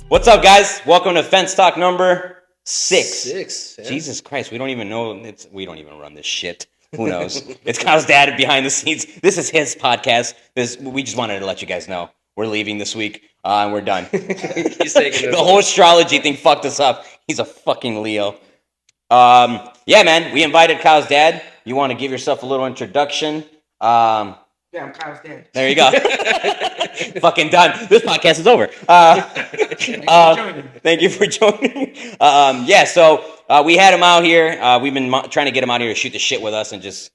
What's up, guys? Welcome to Fence Talk number 6. Yeah. Jesus Christ, we don't even know. We don't even run this shit. Who knows? It's Kyle's dad behind the scenes. This is his podcast. We just wanted to let you guys know we're leaving this week and we're done. He's taking The whole astrology thing fucked us up. He's a fucking Leo. Yeah, man. We invited Kyle's dad. You want to give yourself a little introduction? Yeah, I'm Kyle's dad. There you go. Fucking done. This podcast is over. Thank you for joining. Yeah, so we had him out here. We've been trying to get him out here to shoot the shit with us and just,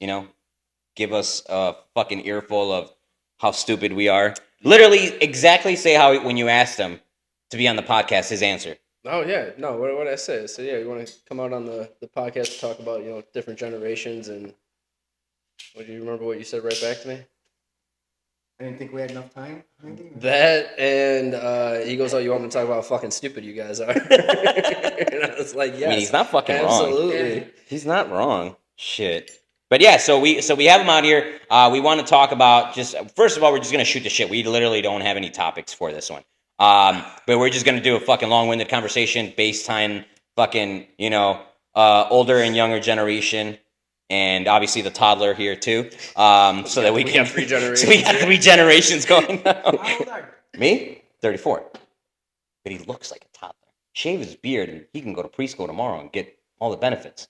give us a fucking earful of how stupid we are. Literally, exactly say how when you asked him to be on the podcast, his answer. Oh, yeah. No, what I say? So, yeah, you want to come out on the podcast to talk about, different generations and do you remember what you said right back to me? I didn't think we had enough time. That and he goes, "Oh, you want me to talk about how fucking stupid you guys are?" And I was like, "Yes." I mean, he's not fucking absolutely. wrong. He's not wrong. Shit. But yeah, so we have him out here. We want to talk about first of all, we're just gonna shoot the shit. We literally don't have any topics for this one. But we're just gonna do a fucking long-winded conversation based on fucking older and younger generation. And obviously the toddler here too, so that we can. Got 3 generations. So we got 3 generations going. How old are you? Me, 34, but he looks like a toddler. Shave his beard, and he can go to preschool tomorrow and get all the benefits.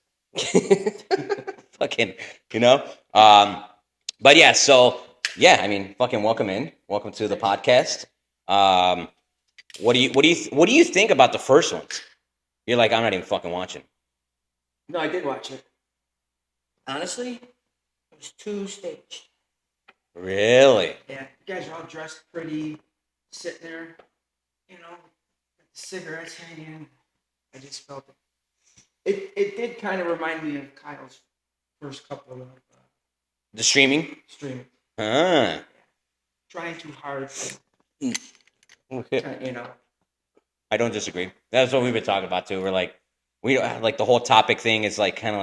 Fucking, But yeah, so yeah, I mean, fucking welcome to the podcast. What do you think about the first ones? You're like, I'm not even fucking watching. No, I did watch it. Honestly, it was too staged. Really? Yeah, you guys are all dressed pretty, sitting there, with the cigarettes hanging. I just felt it. It did kind of remind me of Kyle's first couple of The streaming? streaming. Trying too hard to, Okay. I don't disagree. That's what we've been talking about too. We're like, we like the whole topic thing is like kind of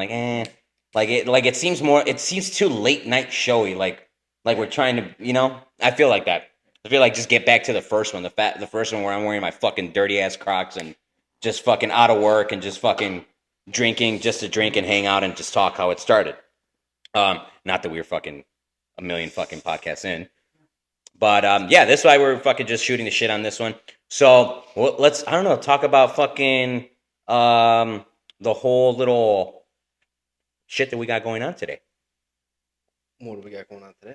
like it seems too late night showy. Like we're trying to, I feel like that. I feel like just get back to the first one, the first one where I'm wearing my fucking dirty ass Crocs and just fucking out of work and just fucking drinking just to drink and hang out and just talk how it started. Not that we were fucking a million fucking podcasts in. But yeah, that's why we're fucking just shooting the shit on this one. So let's talk about fucking the whole little shit that we got going on today. What do we got going on today?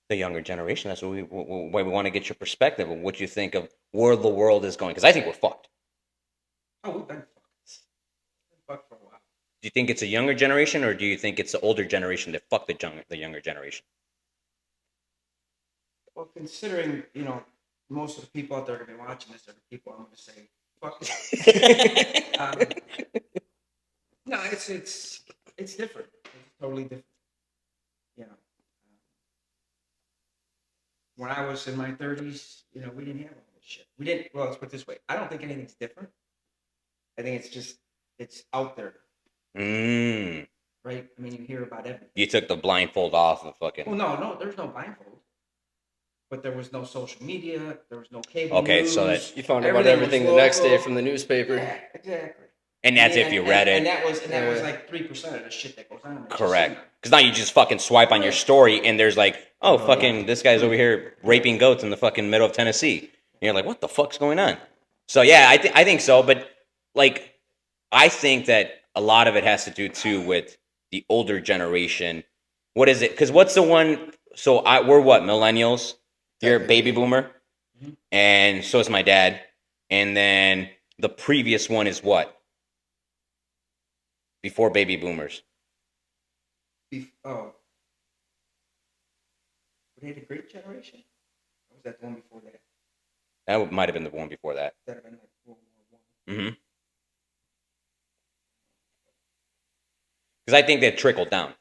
The younger generation. That's what we want to get your perspective of what you think of where the world is going. Because I think we're fucked. Oh, we've been fucked for a while. Do you think it's a younger generation, or do you think it's the older generation that fucked the younger generation? Well, considering most of the people out there are going to be watching this are the people I'm going to say fuck. No, it's different. It's totally different. When I was in my 30s, we didn't have all this shit. We didn't. Well, let's put it this way. I don't think anything's different. I think it's out there. Right? I mean, you hear about everything. You took the blindfold off of fucking. Well, no, there's no blindfold. But there was no social media. There was no cable. Okay, news. so that you found out about everything the next day from the newspaper. Yeah, exactly. And that's if you read it. And that was like 3% of the shit that goes on. Correct. Because now you just fucking swipe on your story and there's like, oh, fucking, this guy's over here raping goats in the fucking middle of Tennessee. And you're like, what the fuck's going on? So yeah, I think so. But like, I think that a lot of it has to do too with the older generation. What is it? Because what's the one? So we're what, millennials? You're a baby boomer, and so is my dad. And then the previous one is what? Before baby boomers. Oh. Were they the Great Generation? Or was that the one before that? That might have been the one before that. That would have been like World War I. Mm-hmm. Because I think that trickled down.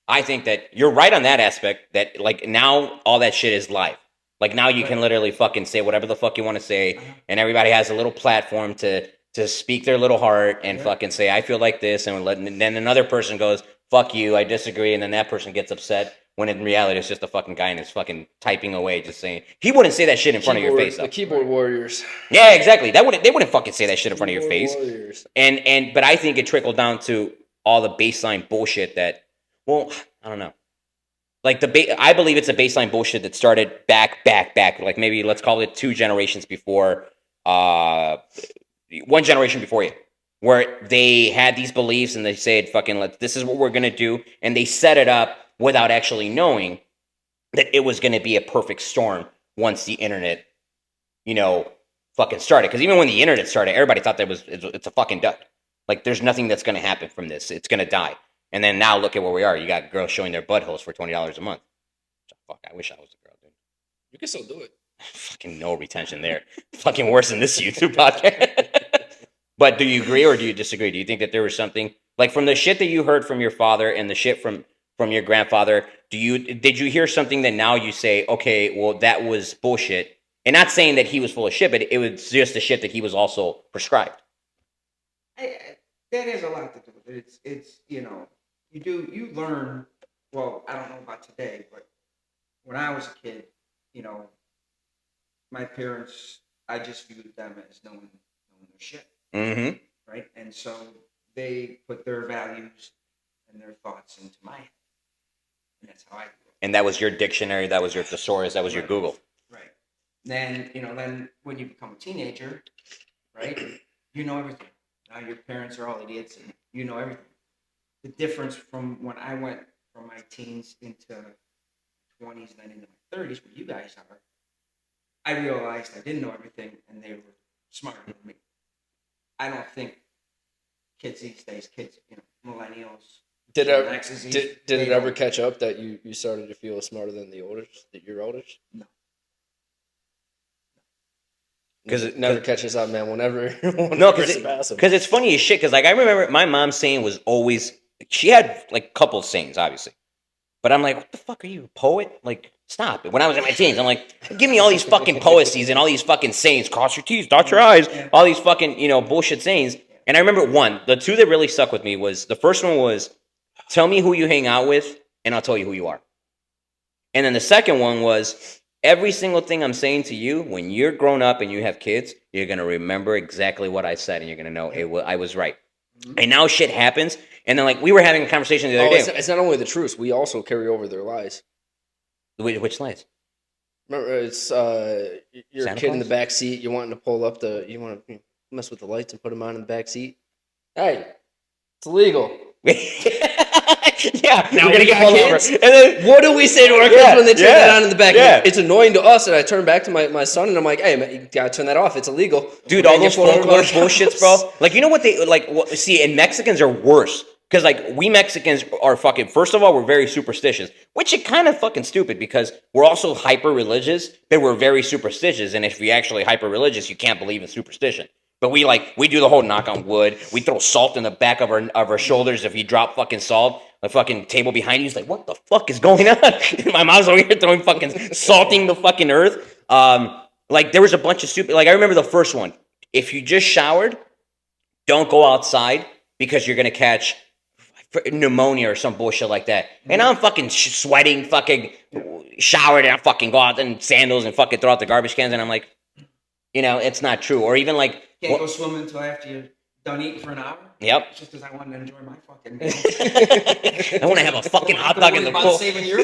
I think that you're right on that aspect, that like now all that shit is live. Like now you can literally fucking say whatever the fuck you want to say, and everybody has a little platform to speak their little heart and fucking say, I feel like this, and then another person goes, fuck you, I disagree, and then that person gets upset when in reality it's just a fucking guy and it's fucking typing away, just saying. He wouldn't say that shit in front of your face, though. The keyboard warriors. Yeah, exactly. They wouldn't fucking say that shit in front of your Keyboard face. warriors. But I think it trickled down to all the baseline bullshit that, well, I don't know. Like I believe it's a baseline bullshit that started back, like maybe let's call it 2 generations before, 1 generation before you, where they had these beliefs and they said, fucking, this is what we're gonna do, and they set it up without actually knowing that it was gonna be a perfect storm once the internet, fucking started. Because even when the internet started, everybody thought it's a fucking duck. Like, there's nothing that's gonna happen from this. It's gonna die. And then now look at where we are. You got girls showing their buttholes for $20 a month. Fuck, I wish I was a girl, dude. You can still do it. Fucking no retention there. Fucking worse than this YouTube podcast. But do you agree or do you disagree? Do you think that there was something like from the shit that you heard from your father and the shit from your grandfather? Did you hear something that now you say, okay, well, that was bullshit? And not saying that he was full of shit, but it was just the shit that he was also prescribed. That has a lot to do with it. It's you learn. Well, I don't know about today, but when I was a kid, my parents, I just viewed them as knowing their shit, Mm-hmm. right? And so they put their values and their thoughts into my head, and that's how I do it. And that was your dictionary. That was your thesaurus. That was your Google. Right. Then then when you become a teenager, right? You know everything. Now your parents are all idiots, and you know everything. The difference from when I went from my teens into 20s and then into my 30s, where you guys are, I realized I didn't know everything, and they were smarter than me. I don't think kids these days, millennials, Did Gen it, X's, did they it ever don't- catch up that you started to feel smarter than your elders? No. Because It never catches up, man. Whenever No, it's passive. because it's funny as shit. Because like I remember my mom saying was always she had like a couple of sayings, obviously, but I'm like, what the fuck are you, a poet? Like, stop it. When I was in my teens, I'm like, give me all these fucking poesies and all these fucking sayings, cross your T's, dot your I's, all these fucking bullshit sayings. And I remember the 2 that really stuck with me was the first one was, tell me who you hang out with, and I'll tell you who you are. And then the second one was, every single thing I'm saying to you, when you're grown up and you have kids, you're going to remember exactly what I said, and you're going to know I was right. Mm-hmm. And now shit happens. And then, like, we were having a conversation the other day. It's not only the truths. We also carry over their lies. Which lies? Remember, it's you're Santa a kid in the Claus? back seat. You wanting to pull up you want to mess with the lights and put them on in the back seat. Hey, it's illegal. Yeah, Now we're going to we get got pulled over. kids? And then, What do we say to our kids Yeah, when they turn yeah, that on in the back? yeah. It's annoying to us, and I turn back to my son, and I'm like, "Hey, man, you gotta turn that off. It's illegal." dude, And all I those get pulled over folklore by the bullshits, cops. bro. Like, you know what they like? See, and Mexicans are worse because, like, we Mexicans are fucking. First of all, we're very superstitious, which is kind of fucking stupid because we're also hyper religious, but we're very superstitious. And if you're actually hyper religious, you can't believe in superstition. But we do the whole knock on wood. We throw salt in the back of our shoulders if you drop fucking salt. The fucking table behind you is like, what the fuck is going on? My mom's over here throwing fucking salting the fucking earth. Like there was a bunch of stupid. Like I remember the first one. If you just showered, don't go outside because you're gonna catch pneumonia or some bullshit like that. And I'm fucking sweating, fucking showered, and I fucking go out in sandals and fucking throw out the garbage cans, and I'm like, it's not true. Or even like, Can't go swimming until after you're done eating for an hour. Yep. Just because I wanted to enjoy my fucking meal. I want to have a fucking hot dog in the About pool. saving your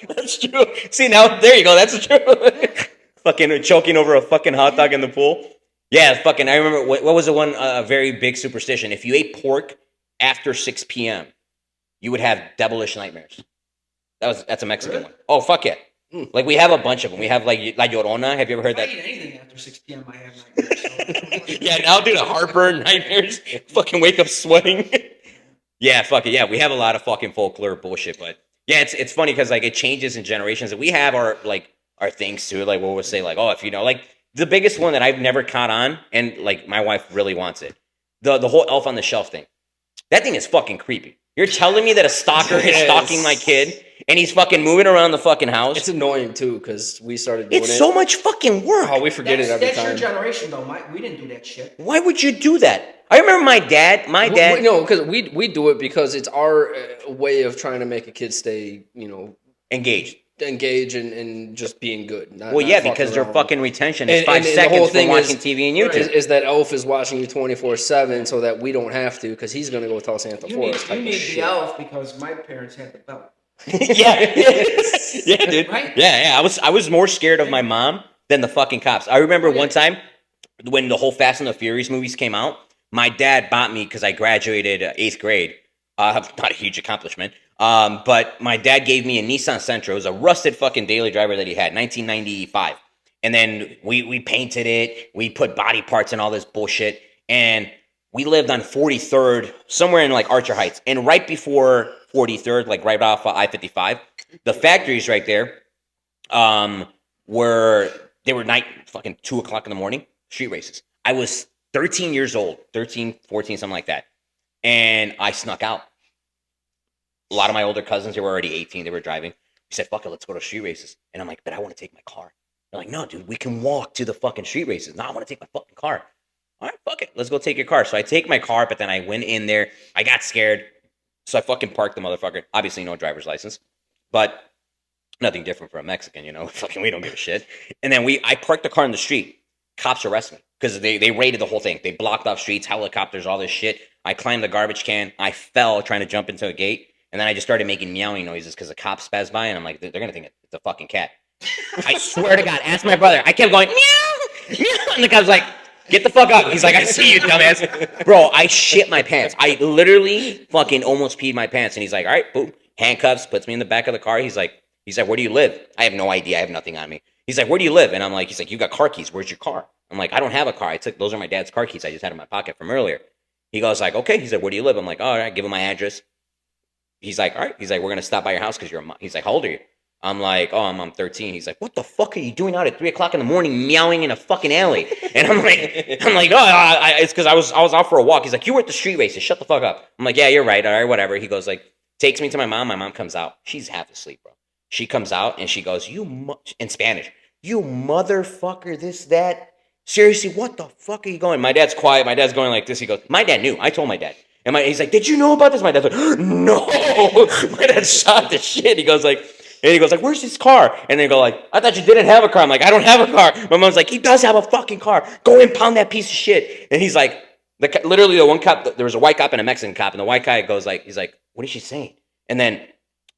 That's true. See, now, there you go. That's true. Fucking choking over a fucking hot dog in the pool. Yeah, fucking, I remember, what was the one very big superstition? If you ate pork after 6 p.m., you would have devilish nightmares. That's a Mexican one. Oh, fuck yeah. Like, we have a bunch of them. We have, like, La Llorona. Have you ever heard If I that? eat anything after 6 p.m., I have nightmares. So Yeah, now, dude, heartburn, nightmares. Fucking wake up sweating. Yeah, fuck it. Yeah, we have a lot of fucking folklore bullshit, but yeah, it's funny because like it changes in generations, and we have our things too. Like we'll say like, oh, if like the biggest one that I've never caught on, and like my wife really wants it, the whole Elf on the Shelf thing. That thing is fucking creepy. You're telling me that a stalker is Yes. stalking my kid, and he's fucking moving around the fucking house. It's annoying too because we started doing It's it. so much fucking work. Oh, we forget it every That's time. your generation, though. We didn't do that shit. Why would you do that? I remember my dad. No, because we do it because it's our way of trying to make a kid stay, Engaged. engage and just being good. Not, Well, not yeah, fucking because their around. fucking retention is And- 5 and the seconds whole from thing watching is- TV and YouTube. is that elf is watching you 24/7 so that we don't have to because he's gonna go tell Santa You for need, us. you Type of need the shit. elf because my parents had the belt. yeah, yeah, dude. Right? Yeah. I was more scared of my mom than the fucking cops. I remember one time when the whole Fast and the Furious movies came out. My dad bought me because I graduated 8th grade. Not a huge accomplishment. But my dad gave me a Nissan Sentra. It was a rusted fucking daily driver that he had, 1995. And then we painted it. We put body parts and all this bullshit. And we lived on 43rd, somewhere in like Archer Heights. And right before 43rd, like right off I-55, the factories right there they were night fucking 2 o'clock in the morning, street races. I was 13 years old, 13, 14, something like that. And I snuck out. A lot of my older cousins, they were already 18, they were driving. We said, fuck it, let's go to street races. And I'm like, but I want to take my car. They're like, no, dude, we can walk to the fucking street races. No, I want to take my fucking car. All right, fuck it, let's go take your car. So I take my car, but then I went in there. I got scared. So I fucking parked the motherfucker. Obviously, no driver's license. But nothing different for a Mexican, fucking we don't give a shit. And then I parked the car in the street. Cops arrest me because they raided the whole thing. They blocked off streets, helicopters, all this shit. I climbed the garbage can. I fell trying to jump into a gate. And then I just started making meowing noises because the cops passed by. And I'm like, they're going to think it's a fucking cat. I swear to God, ask my brother. I kept going, meow, meow. And the cop's like, get the fuck up. He's like, I see you, dumbass. Bro, I shit my pants. I literally fucking almost peed my pants. And he's like, all right, boom. Handcuffs, puts me in the back of the car. He's like, where do you live? I have no idea. I have nothing on me. He's like, where do you live? And I'm like, he's like, you got car keys. Where's your car? I'm like, I don't have a car. Those are my dad's car keys. I just had in my pocket from earlier. He goes like, okay. He said, where do you live? I'm like, all right, give him my address. He's like, all right. He's like, we're going to stop by your house because he's like, how old are you? I'm like, oh, I'm 13. He's like, what the fuck are you doing out at 3 o'clock in the morning meowing in a fucking alley? And I'm like, it's because I was out for a walk. He's like, you were at the street races. Shut the fuck up. I'm like, yeah, you're right. All right, whatever. He goes like, takes me to my mom. My mom comes out. She's half asleep, bro. She comes out and she goes, in Spanish, you motherfucker, this, that. Seriously, what the fuck are you going? My dad's quiet. My dad's going like this. He goes, my dad knew. I told my dad. And he's like, did you know about this? My dad's like, no. My dad shot the shit. He goes like, where's his car? And they go like, I thought you didn't have a car. I'm like, I don't have a car. My mom's like, he does have a fucking car. Go impound that piece of shit. And he's like, literally the one cop, there was a white cop and a Mexican cop. And the white guy goes like, he's like, what is she saying? And then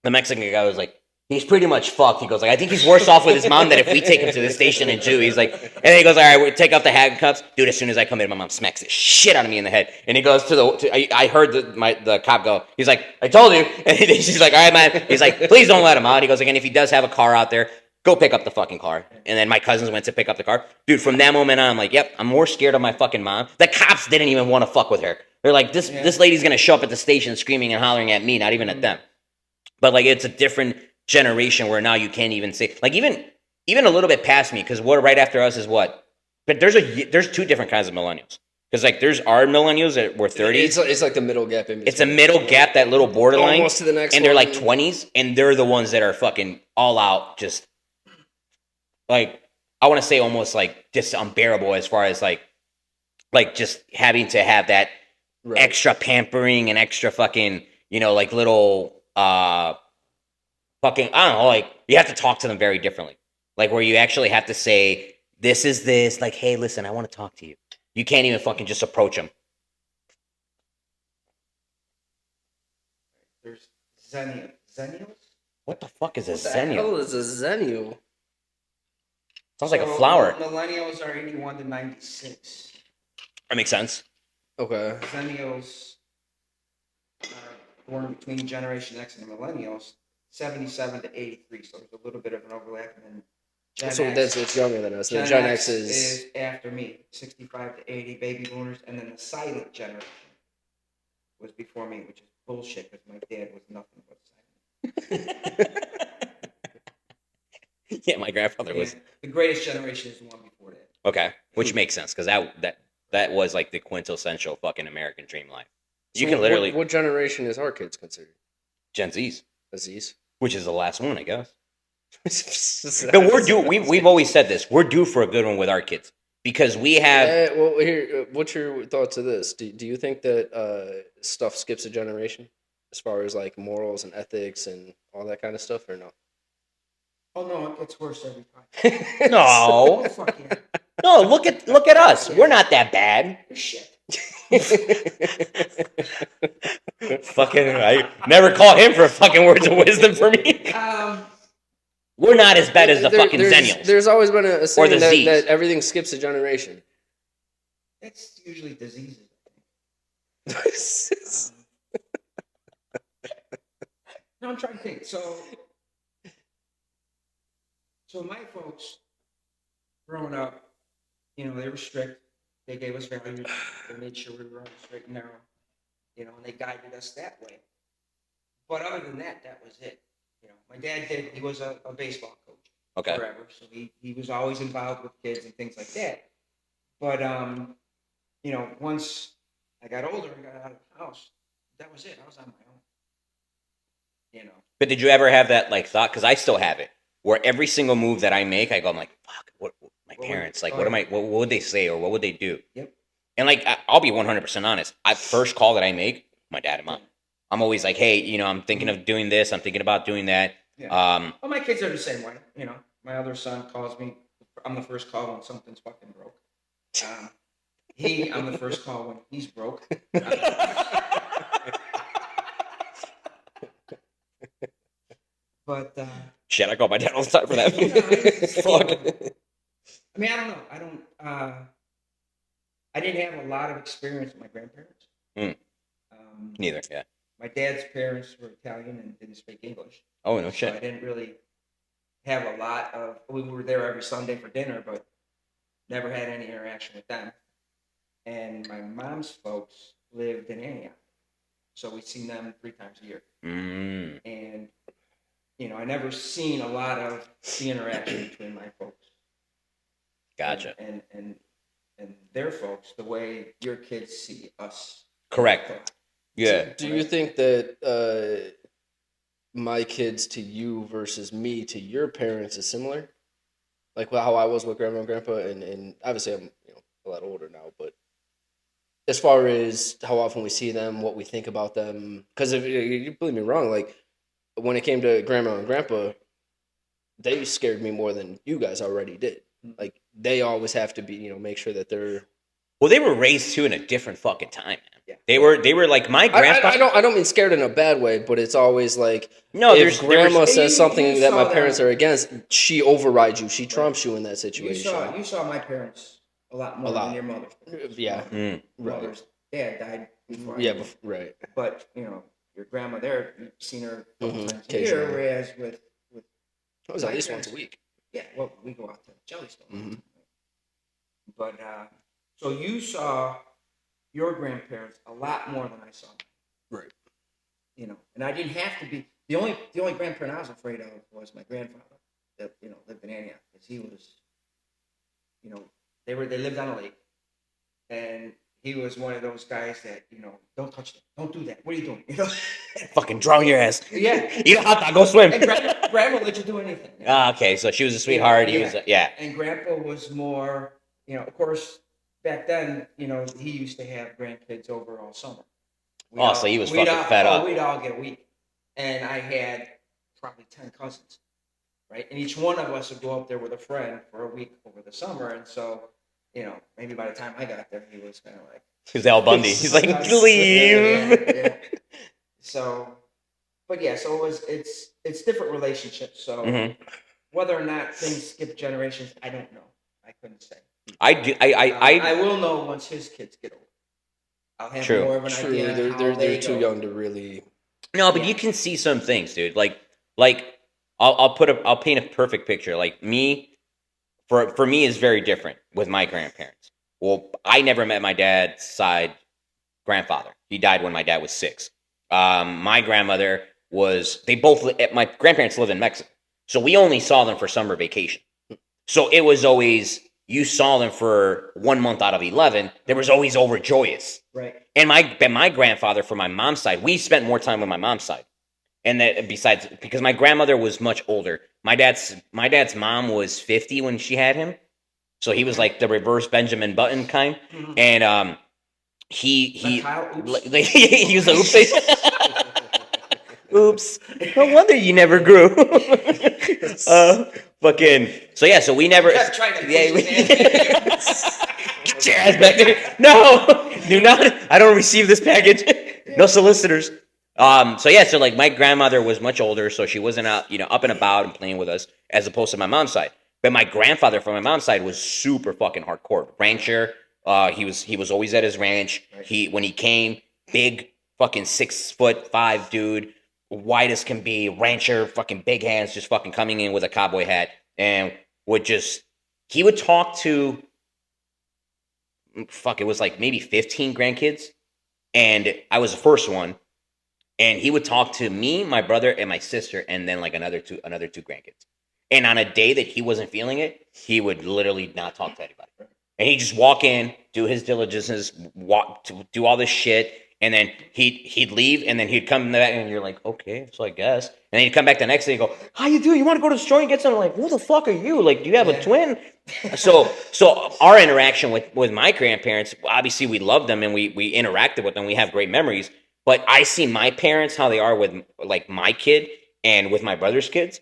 the Mexican guy was like, he's pretty much fucked. He goes like, I think he's worse off with his mom than if we take him to the station in Jew. He's like, and then he goes, all right, we take off the handcuffs. Dude, as soon as I come in, my mom smacks the shit out of me in the head. And he goes I heard the cop go, he's like, I told you. And she's like, all right, man. He's like, please don't let him out. He goes, again, if he does have a car out there, go pick up the fucking car. And then my cousins went to pick up the car. Dude, from that moment on, I'm like, yep, I'm more scared of my fucking mom. The cops didn't even want to fuck with her. They're like, this lady's going to show up at the station screaming and hollering at me, not even at them. But like, it's a different generation where now you can't even say, like, even a little bit past me, because what right after us is what? But there's two different kinds of millennials. Because like there's our millennials that were 30s. It's like the middle gap in between. It's a middle gap, that little borderline. Almost to the next and they're one. like 20s, and they're the ones that are fucking all out, just like, I want to say almost like just unbearable as far as like just having to have that Right. extra pampering and extra fucking, like little fucking, I don't know, like you have to talk to them very differently. Like where you actually have to say, this is this, like, hey, listen, I want to talk to you. You can't even fucking just approach them. There's Zennials? What the fuck is a What the zennial? hell is a zennial? Sounds like a flower. Millennials are 81 to 96. That makes sense. Okay. Zennials are born between Generation X and the Millennials, 77 to 83. So there's a little bit of an overlap. And then Gen So X, it's younger than us. The Gen X is is after me, 65 to 80 baby boomers, and then the silent generation was before me, which is bullshit because my dad was nothing but silent. Yeah, my grandfather was. And the greatest generation is the one before that. Okay, which makes sense because that was like the quintessential fucking American dream life. You So can literally What generation is our kids considered? Gen Zs. Aziz. which is the last one, I guess. But we're due. We've always said this. We're due for a good one with our kids because we have. Well, here, what's your thoughts of this? Do you think that stuff skips a generation as far as like morals and ethics and all that kind of stuff, or no? Oh no, it gets worse every time. No, Oh fuck yeah. no. Look at us. We're not that bad. Shit. Fucking, I never called him for fucking words of wisdom for me. We're not as bad as the fucking Zennials. There's always been a saying the that, Zs. that everything skips a generation. It's usually diseases. No, I'm trying to think. So my folks, growing up, you know, they were strict. They gave us values. They made sure we were on the straight and narrow. You know, and they guided us that way. But other than that, that was it. You know, my dad he was a baseball coach Okay. forever. So he was always involved with kids and things like that. But, you know, once I got older and got out of the house, that was it. I was on my own. You know. But did you ever have that like thought? Because I still have it, where every single move that I make, I'm like, fuck, what my parents like? What would they say or what would they do? Yep. And like, I'll be 100% honest. First call that I make, my dad and mom. I'm always like, hey, you know, I'm thinking of doing this. I'm thinking about doing that. Yeah. Well, my kids are the same way. You know, my other son calls me. I'm the first call when something's fucking broke. I'm the first call when he's broke. But shit, I call my dad all the time for that. Fuck. I mean, I don't know. I didn't have a lot of experience with my grandparents. Neither. Yeah. My dad's parents were Italian and didn't speak English. Oh no So shit. I didn't really have a lot of. We were there every Sunday for dinner, but never had any interaction with them. And my mom's folks lived in Antioch, so we'd seen them 3 times a year. And you know, I never seen a lot of the interaction between my folks. Gotcha. And their folks, the way your kids see us. Correct. Yeah. Do you think that my kids to you versus me to your parents is similar? Like how I was with grandma and grandpa, and obviously I'm a lot older now, but as far as how often we see them, what we think about them, because if you believe me wrong, like when it came to grandma and grandpa, they scared me more than you guys already did. Like they always have to be, make sure that they're. Well, they were raised too in a different fucking time, man. Yeah. They were like my grandpa. I don't mean scared in a bad way, but it's always like No, if grandma says something you that saw my parents that. are against, she overrides you. She trumps you in that situation. You saw my parents a lot more than your mother. Yeah. Mm. Right. Mother's dad died before. I Yeah. did. Right. But your grandma there, you've seen her a couple Mhm, times a year, occasionally. whereas with It was at least once a week. yeah, well, we go out to Jellystone. Mhm. But so you saw your grandparents a lot more than I saw. Right. And I didn't have to be the only grandparent I was afraid of was my grandfather that lived in Antioch because he was, they lived on a lake, and he was one of those guys that don't touch them, don't do that. What are you doing? Fucking drown your ass. Yeah. Eat a hot dog. Go swim. And grandma let you do anything. Okay, so she was a sweetheart. He was, yeah. And grandpa was more, of course, back then, he used to have grandkids over all summer. So he was fucking fed up. We'd all get a week. And I had probably 10 cousins, right? And each one of us would go up there with a friend for a week over the summer. And so, maybe by the time I got there, he was kind of like... He's Al Bundy. He's like, leave. Yeah. So, but yeah, so it's different relationships. So whether or not things skip generations, I don't know. I couldn't say. I will know once his kids get older. I'll have True. more of an idea. True. How They're too go. young to really. No, but you can see some things, dude. Like I'll paint a perfect picture. Like me, for me is very different with my grandparents. Well, I never met my dad's side grandfather. He died when my dad was 6. My grandmother my grandparents live in Mexico. So we only saw them for summer vacation. So it was always, you saw them for 1 month out of 11. There was always overjoyous. Right. And my grandfather, from my mom's side, we spent more time with my mom's side. And that besides, because my grandmother was much older. My dad's mom was 50 when she had him, so he was like the reverse Benjamin Button kind. Mhm. And Like Kyle, oops. he was like, oops. No wonder you never grew. Fucking. So yeah, so we never. Kept trying to push Yeah, his hand. get your ass back there. No, do not. I don't receive this package. No solicitors. So yeah, so like my grandmother was much older, so she wasn't out, up and about and playing with us, as opposed to my mom's side. But my grandfather from my mom's side was super fucking hardcore rancher. He was always at his ranch. When he came, big fucking 6'5" dude, white as can be, rancher, fucking big hands, just fucking coming in with a cowboy hat, and he would talk to, it was like maybe 15 grandkids, and I was the first one, and he would talk to me, my brother, and my sister, and then like another two grandkids. And on a day that he wasn't feeling it, he would literally not talk to anybody. And he'd just walk in, do his diligences, do all this shit, and then he'd leave, and then he'd come back, and you're like, okay, so I guess. And then he'd come back the next day and go, how you doing? You want to go to the store and get something? Like, who the fuck are you? Like, do you have a twin? So our interaction with my grandparents, obviously we loved them and we interacted with them. We have great memories. But I see my parents, how they are with like my kid and with my brother's kids.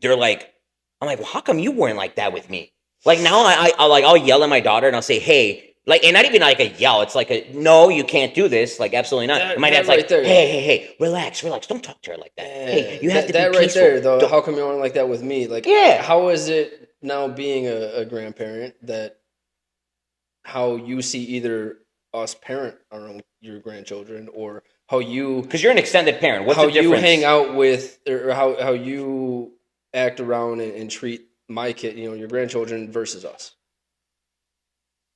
They're like, I'm like, well, how come you weren't like that with me? Like now I'll yell at my daughter and I'll say, hey, like, and not even like a yell. It's like no, you can't do this. Like, absolutely not. And my dad's like, there. hey, relax. Don't talk to her like that. Hey, you have to be that peaceful. right there, though. How come you aren't like that with me? Like, Yeah. How is it now being a grandparent that how you see either us parent your grandchildren or how you Because you're an extended parent. What's how the difference? you hang out with or how you act around and treat my kid, your grandchildren versus us?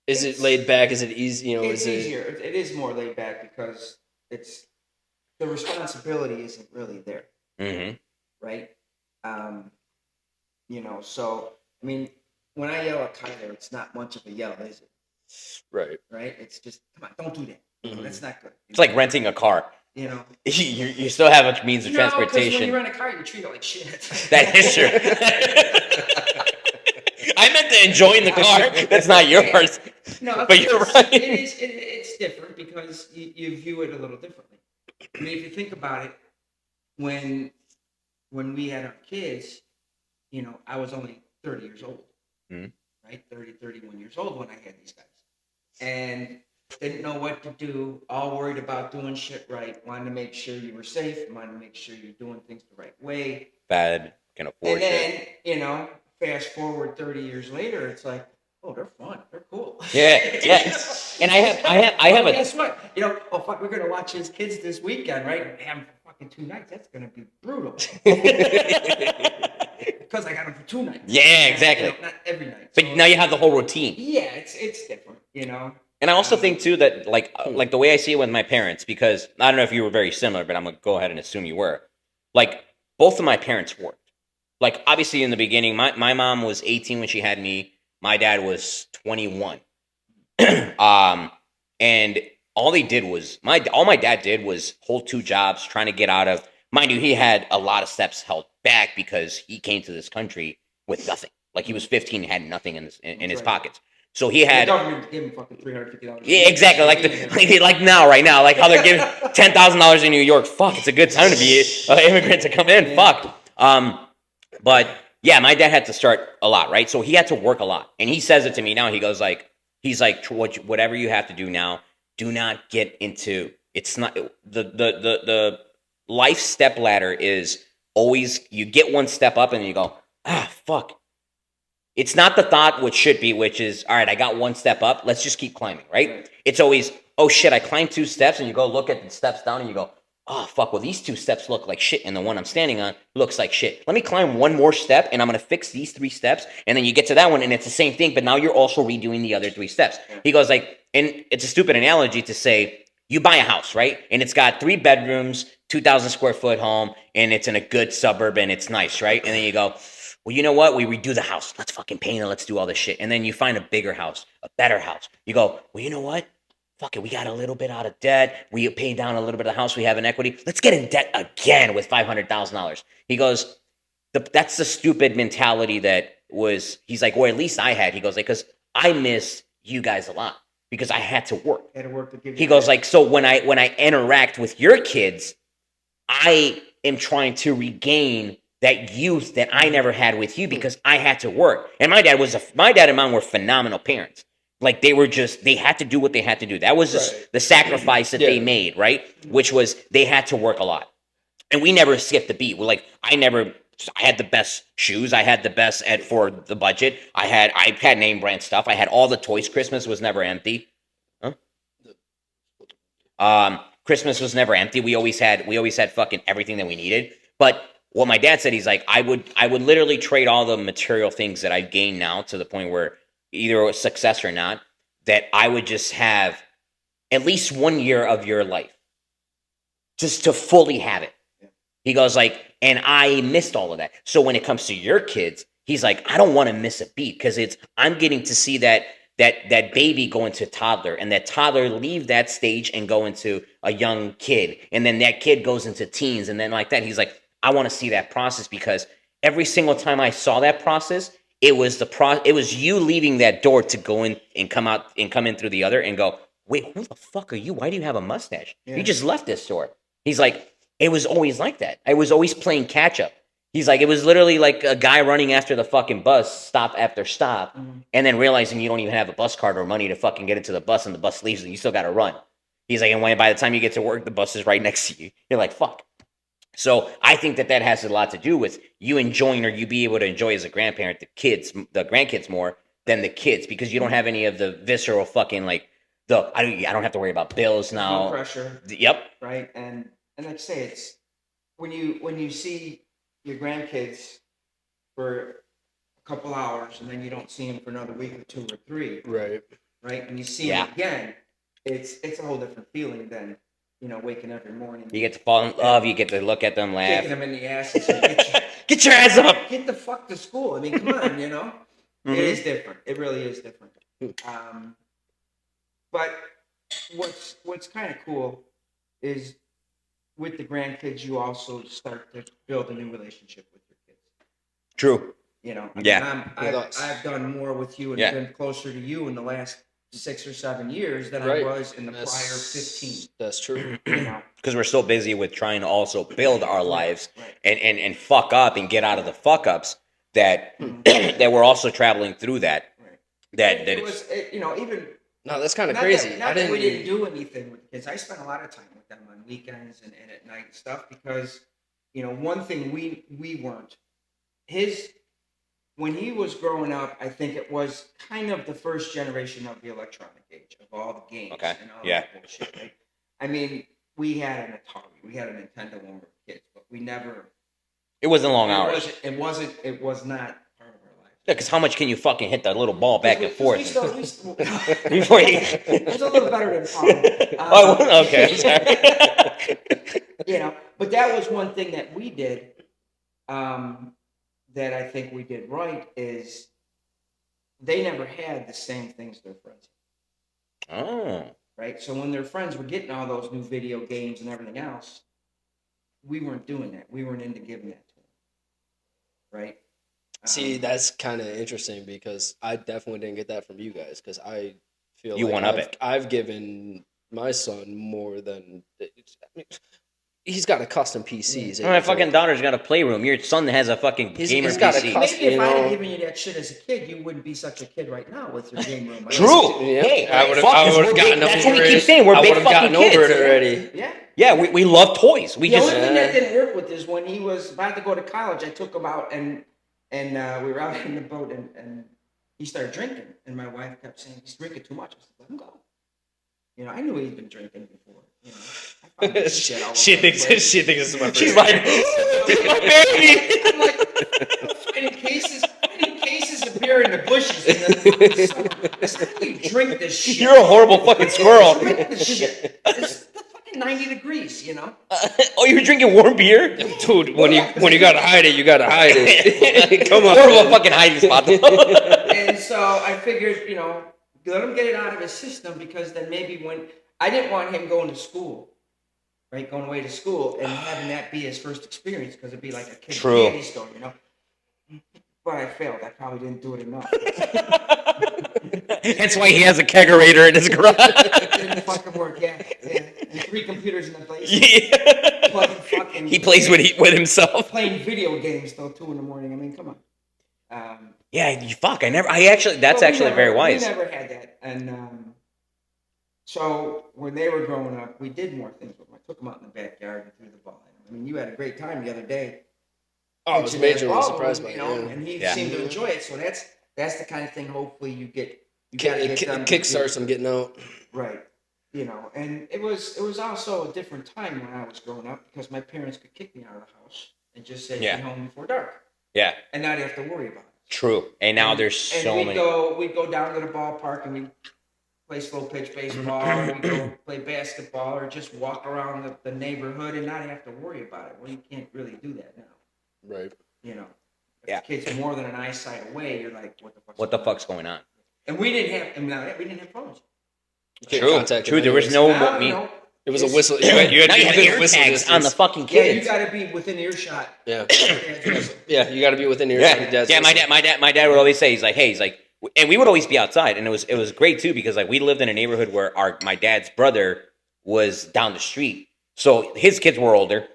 Is it laid back? Is it easy? It's is it easier. It is more laid back because the responsibility isn't really there, Mm-hmm. right? So I mean, when I yell at Kyler, it's not much of a yell, is it? right? Right? It's just come on, don't do that. Mhm. That's not good. It's like renting a car. You still have a means of No, 'cause transportation. when you rent a car, you treat it like shit. That is true. I meant to enjoying the car. That's not yours. No, But you're right. It's different because you view it a little differently. I mean, if you think about it, when we had our kids, I was only 30 years old, right? 30, 31 years old when I had these guys. And didn't know what to do, all worried about doing shit right, wanted to make sure you were safe, wanted to make sure you're doing things the right way. Bad can afford And shit. then, fast forward 30 years later, it's like, oh, they're fun, they're cool. Yeah. And I have a guess what? Oh fuck, we're gonna watch his kids this weekend, right? And have them for fucking 2 nights. That's gonna be brutal. Because I got them for 2 nights. Yeah, exactly. Not every night. But So, now you have the whole routine. yeah, it's different, And I also think too that like the way I see it with my parents, because I don't know if you were very similar, but I'm gonna go ahead and assume you were. Like both of my parents worked. Like obviously in the beginning, my mom was 18 when she had me. My dad was 21. And all they did was all my dad did was hold 2 jobs, trying to get out of. Mind you, he had a lot of steps held back because he came to this country with nothing. Like he was 15, had nothing in his pockets. So he had. The government gave him fucking $350. Yeah, exactly. Like now, right now, like how they're giving $10,000 in New York. Fuck, it's a good time to be an immigrant to come in. Yeah. Fuck. But yeah, my dad had to start a lot, right? So he had to work a lot, and he says it to me now. He goes like, whatever you have to do now, do not get into. It's not the life step ladder is always you get one step up and then you go, fuck. It's not the thought which should be, which is, all right, I got one step up. Let's just keep climbing, right? It's always, oh shit, I climbed 2 steps, and you go look at the steps down and you go, oh fuck, well these 2 steps look like shit and the one I'm standing on looks like shit. Let me climb one more step and I'm going to fix these 3 steps. And then you get to that one and it's the same thing, but now you're also redoing the other 3 steps. He goes like, and it's a stupid analogy to say, you buy a house, right? And it's got 3 bedrooms, 2,000 square foot home, and it's in a good suburb and it's nice, right? And then you go, well, you know what? We redo the house. Let's fucking paint it. Let's do all this shit. And then you find a bigger house, a better house. You go, well, you know what? fuck it, we got a little bit out of debt. We paid down a little bit of the house. We have an equity. Let's get in debt again with $500,000. He goes, that's the stupid mentality that was, he's like, or at least I had. He goes, like, because I miss you guys a lot because I had to work. Had to work to give He you goes, that. like, so when I interact with your kids, I am trying to regain that youth that I never had with you because I had to work. And my dad and mom were phenomenal parents. Like they had to do what they had to do. That was just Right. the sacrifice that they made, right? Which was they had to work a lot. And we never skipped a beat. We're like, I had the best shoes. I had the best for the budget. I had name brand stuff. I had all the toys. Christmas was never empty. Christmas was never empty. We always had fucking everything that we needed. But what my dad said, he's like, I would literally trade all the material things that I've gained now to the point where either a success or not, that I would just have at least 1 year of your life just to fully have it. He goes like, and I missed all of that. So when it comes to your kids, he's like, I don't want to miss a beat because I'm getting to see that baby go into toddler and that toddler leave that stage and go into a young kid. And then that kid goes into teens and then like that. He's like, I want to see that process because every single time I saw that process, it was you leaving that door to go in and come in through the other and go, wait, who the fuck are you? Why do you have a mustache? Yeah. You just left this store. He's like, it was always like that. I was always playing catch up. He's like, it was literally like a guy running after the fucking bus, stop after stop, and then realizing you don't even have a bus card or money to fucking get into the bus, and the bus leaves, and you still got to run. He's like, and by the time you get to work, the bus is right next to you. You're like, fuck. So I think that has a lot to do with you enjoying or you be able to enjoy as a grandparent the grandkids more than the kids because you don't have any of the visceral fucking like I don't have to worry about bills now. No pressure. Yep. Right. And like I say, it's when you see your grandkids for a couple hours and then you don't see them for another week or 2 or 3. Right. Right. And you see them again, it's a whole different feeling than, waking up every morning. You get to fall in love. You get to look at them, laugh. Kicking them in the ass and say, get your ass up. Get the fuck to school. I mean, come on, It is different. It really is different. But what's kind of cool is with the grandkids, you also start to build a new relationship with your kids. True. Yeah. I've done more with you and been closer to you in the last 6 or 7 years than I was in the prior 15. That's true. Because we're so busy with trying to also build our lives and fuck up and get out of the fuck ups that that we're also traveling through that. Right. It was even. No, that's kind of crazy. Not that we didn't do anything with the kids. I spent a lot of time with them on weekends and at night and stuff because, one thing we weren't. When he was growing up, I think it was kind of the first generation of the electronic age of all the games and all that bullshit. Right? I mean, we had an Atari, we had a Nintendo when we were kids, but we never. It wasn't long hours. It was not part of our lives. Yeah, because how much can you fucking hit that little ball back and forth? Before it was a little better than Paul. Okay. Sorry. But that was one thing that we did. That I think we did right is they never had the same things their friends had. Oh. Right? So when their friends were getting all those new video games and everything else, we weren't doing that. We weren't into giving that to them. Right? See, that's kind of interesting because I definitely didn't get that from you guys because I feel you like one up it. I've given my son more than... He's got a custom PC. My fucking daughter's got a playroom. Your son has a fucking gamer he's got PC. Maybe if I had given you that shit as a kid, you wouldn't be such a kid right now with your game room. True. Hey, I would have gotten over it. That's what we keep saying. We're big fucking kids. Over it already. Yeah. Yeah, we love toys. The only thing that didn't work with is when he was about to go to college, I took him out and we were out in the boat and he started drinking. And my wife kept saying, he's drinking too much. I said, let him go. I knew he'd been drinking before. She thinks this is my She's like, my baby. I'm like, finding cases of beer in the bushes. It's not how you drink this shit. You're a horrible fucking squirrel. Drink this shit. It's fucking 90 degrees, Oh, you were drinking warm beer? Dude, when you gotta hide it, you gotta hide it. Come on. Horrible fucking hiding spot. And so I figured, let him get it out of his system, because then maybe when I didn't want him going to school, right, going away to school and having that be his first experience, because it'd be like a kid's True. candy store, you know. But I failed. I probably didn't do it enough. That's why he has a kegerator in his garage. It didn't fucking work. Yeah. And 3 computers in the place. Yeah. Fucking He plays with himself. playing video games till 2 in the morning. I mean, come on. Yeah, you fuck. That's Well, actually very wise. We never had that, and so when they were growing up, we did more things with them. I took them out in the backyard and threw the ball at them. I mean, you had a great time the other day. I was majorly surprised by it. You know, Yeah. and he Yeah. seemed to enjoy it. So that's the kind of thing. Hopefully, you get. You gotta get them to Kickstarts them getting out. right. You know, and it was also a different time when I was growing up, because my parents could kick me out of the house and just say, Yeah. "Be home before dark," Yeah, and not have to worry about it. true. And now there's And so we'd many. we'd go down to the ballpark and we'd play slow pitch baseball, or we'd go play basketball, or just walk around the neighborhood and not have to worry about it. Well, you can't really do that now, Right. you know. If Yeah. the kid's more than an eyesight away, you're like, What the fuck's going on? And we didn't have phones. You can't True. contact True. them There was anyways. no Now, me. you know, It was a it's- whistle. Now you have within ear whistle tags on the distance. fucking Yeah, you kids. got to be within earshot. Yeah. Yeah, Yeah, you got to be within earshot. of dad's Yeah, my whistle. my dad would always say, he's like, and we would always be outside, and it was great too, because like we lived in a neighborhood where my dad's brother was down the street, so his kids were older,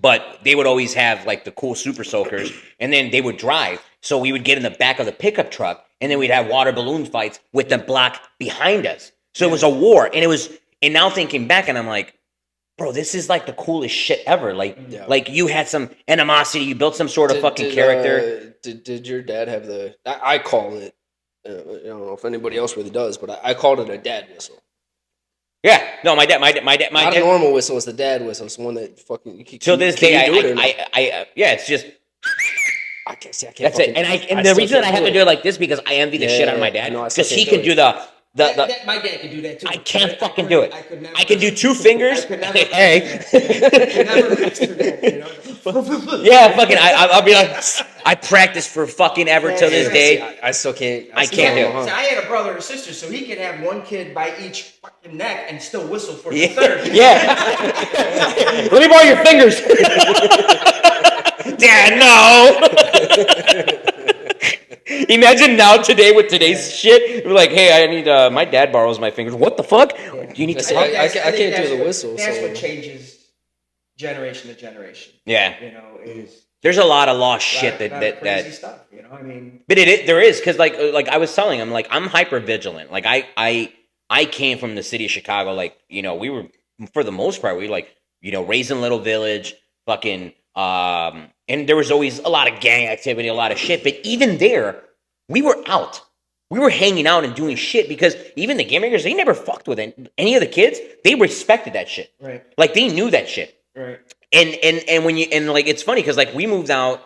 but they would always have like the cool super soakers, and then they would drive, so we would get in the back of the pickup truck, and then we'd have water balloon fights with the block behind us. So it was a war, and now thinking back, and I'm like, bro, this is like the coolest shit ever. Like, Yeah. like you had some animosity, you built some sort of fucking character. Did your dad have the? I call it. I don't know if anybody else really does, but I called it a dad whistle. Yeah, no, my dad. Not a normal whistle. It's the dad whistle. It's the one that fucking. Till this can day, you do it or not? yeah, it's just I can't see. I can't. that's it. And the still reason I can't have to do it like this, because I envy the shit out of my Yeah, dad, no, I still because he can't can do do the my dad could do that too. I can't fucking couldn't- do it. I could never. I can do 2 fingers. I could never. Hey. I could never master that. You know? Yeah, fucking. I'll be like, I practiced for fucking ever till this Yeah, day. I still can't. I still can't do don't it. know So how. I had a brother and sister, so he could have one kid by each fucking neck and still whistle for the Yeah, third. yeah. Let me borrow your fingers. Dad, no. Imagine now today with today's shit, we're like, hey, I need my dad borrows my fingers. What the fuck? Do you need to That's it. talk? I can't do that's the what- whistle, That's so- what changes generation to generation. Yeah, You know, it is there's a lot of lost shit lot of that crazy stuff. You know, I mean, but there is, because like I was telling him, like I'm hyper vigilant. Like I came from the city of Chicago. Like, you know, we were, for the most part, we were like, you know, raised in Little Village, fucking and there was always a lot of gang activity, a lot of shit. But even there, we were out. We were hanging out and doing shit, because even the game makers, they never fucked with any of the kids. They respected that shit. right, Like they knew that shit. right. And when you, and like it's funny because like we moved out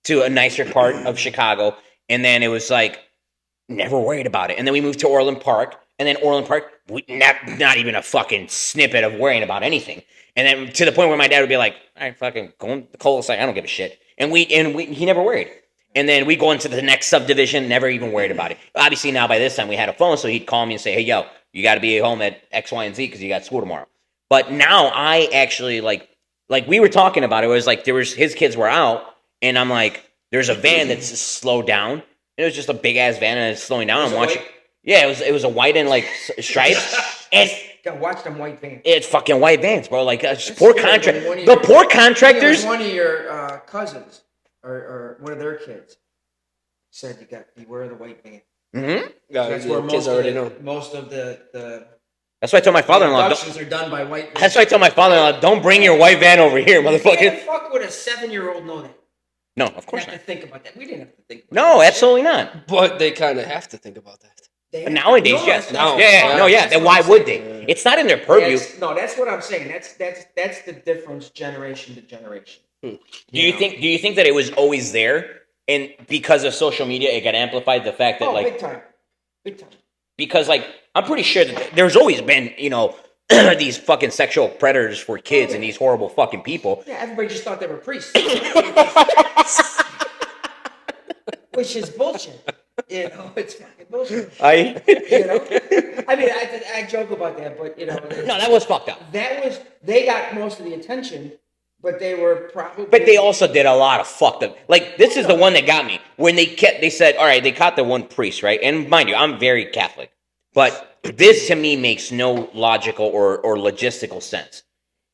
to a nicer part of Chicago, and then it was like never worried about it. And then we moved to Orland Park, and then Orland Park, not even a fucking snippet of worrying about anything. And then to the point where my dad would be like, "All right, fucking go in the cul-de-sac, I don't give a shit." And he never worried. And then we go into the next subdivision, never even worried about it. Obviously now by this time we had a phone, so he'd call me and say, "Hey, yo, you got to be home at X, Y, and Z because you got school tomorrow." But now I actually like we were talking about it. It was like his kids were out, and I'm like, there's a van that's slowed down. It was just a big ass van, and it's slowing down. I'm watching. Yeah, it was a white and like stripes, and Gotta watch them white vans. it's fucking white vans, bro. Like poor contract. One of The your- poor I think it was contractors. one of your cousins or one of their kids said you got beware of the white van. Mm-hmm. That's where kids already know. most of the That's why I told my father-in-law. abductions are done by white vans. That's why I told my father-in-law, don't bring your white van over here, You can't motherfucker. fuck with a 7-year-old know that. No, of You course have not. to think about that. We didn't have to think about No, that. absolutely not. But they kind of have to think about that. They But have- nowadays, No, yes. that's- Yeah. that's Then what why I'm would saying. they? It's not in their purview. That's what I'm saying. That's the difference generation to generation. Do you think that it was always there, and because of social media, it got amplified? The fact that Oh, like big time. because like I'm pretty sure that there's always been these fucking sexual predators for kids and these horrible fucking people. Yeah, everybody just thought they were priests, which is bullshit. It's fucking bullshit. I You know, I mean, I joke about that, but you know, no, that was fucked up. they got most of the attention, but they were probably. But they also did a lot of fucked up. Like this is the one that got me when they said, all right, they caught the one priest, right? And mind you, I'm very Catholic, but this to me makes no logical or logistical sense.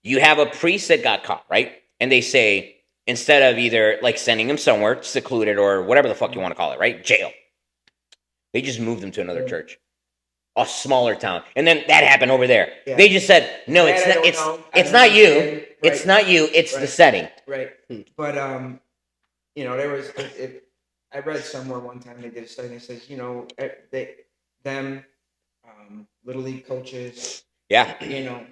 You have a priest that got caught, right? And they say instead of either like sending him somewhere secluded or whatever the fuck you want to call it, right? Jail. They just moved him to another church, a smaller town, and then that happened over there. Yeah. They just said, no, That it's I not. don't It's know. it's I not don't you. understand. It's Right. not you. It's the Right. setting. Right. But you know, there was I read somewhere one time they did a study and it says, you know, little league coaches, Yeah. you know,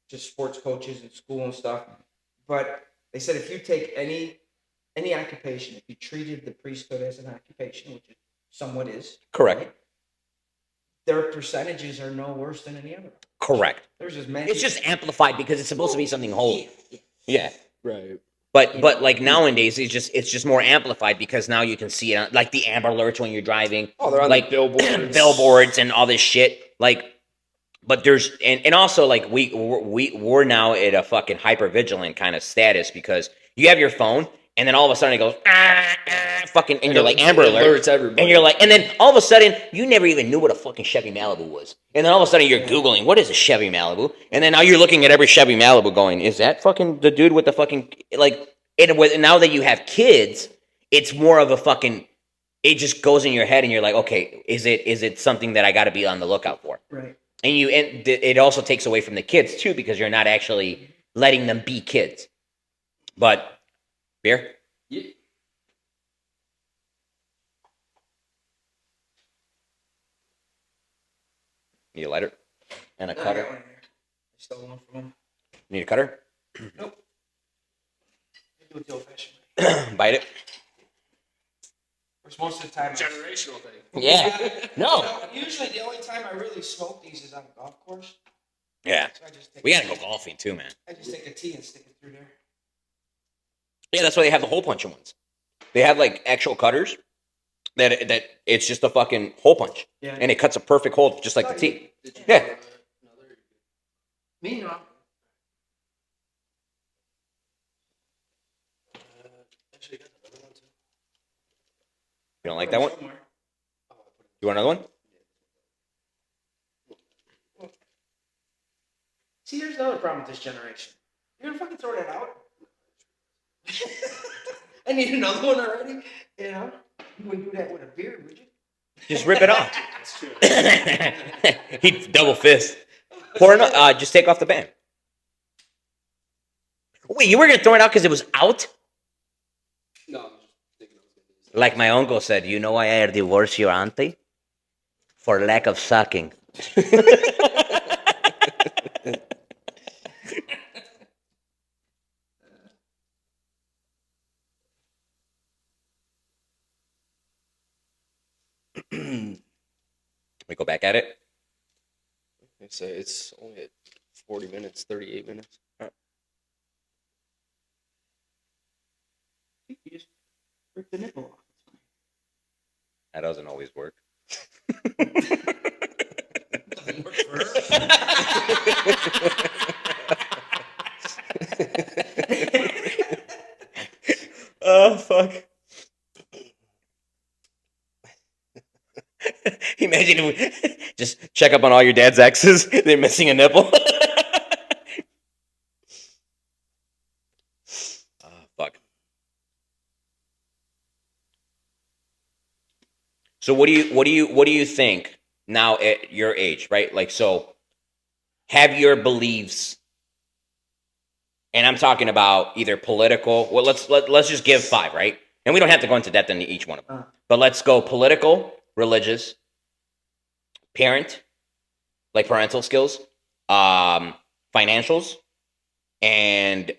just sports coaches in school and stuff. But they said if you take any occupation, if you treated the priesthood as an occupation, which it somewhat is, Correct. right, their percentages are no worse than any other. Correct. There's as many. It's just amplified because it's supposed to be something holy. Yeah. Right. But like nowadays it's just more amplified because now you can see it on, like the Amber Alerts when you're driving. Oh, they're on like the billboards. billboards and all this shit. Like, but there's and also like we're now at a fucking hyper vigilant kind of status because you have your phone and then all of a sudden it goes fucking and you're like Amber Alert. Alerts everybody. And you're like, and then all of a sudden, you never even knew what a fucking Chevy Malibu was. And then all of a sudden, you're Googling, what is a Chevy Malibu? And then now you're looking at every Chevy Malibu going, is that fucking the dude with the fucking, like, now that you have kids, it's more of a fucking, it just goes in your head and you're like, okay, is it something that I got to be on the lookout for? Right. And it also takes away from the kids too, because you're not actually letting them be kids. But, beer? Yeah. Need a lighter? And a No, I cutter? got one in there. I stole one from him. Need a cutter? Nope. I do it the old-fashioned way. Bite it. Which most of the time, Generational thing. Yeah. No. You know, usually the only time I really smoke these is on a golf course. Yeah. So I just take We gotta go golfing too, man. I just take a tea and stick it through there. Yeah, that's why they have the hole punching ones. They have like actual cutters that it's just a fucking hole punch, Yeah. and it cuts a perfect hole just like the tea. Did you Yeah. have another? Me, no. Actually, I got another one too. You don't like that one? Somewhere. You want another one? See, here's the other problem with this generation. You're gonna fucking throw that out? I need another one already. You know, you wouldn't do that with a beer, would you? Just rip it off. That's true. He double fist. Pour it. Just take off the band. Wait, you were gonna throw it out because it was out? No, I'm just thinking I was gonna do this. Like my uncle said, you know why I divorced your auntie? For lack of sucking. We go back at it. It's only at 40 minutes, 38 minutes. You just rip the nipple off. That doesn't always work. Doesn't work for her. Oh fuck! Imagine if we just check up on all your dad's exes. They're missing a nipple. Fuck. So what do you think now at your age, right? Like, so have your beliefs, and I'm talking about either political. Well, let's just give 5, right? And we don't have to go into depth into each one of them. But let's go political, religious, parent, like parental skills, financials, and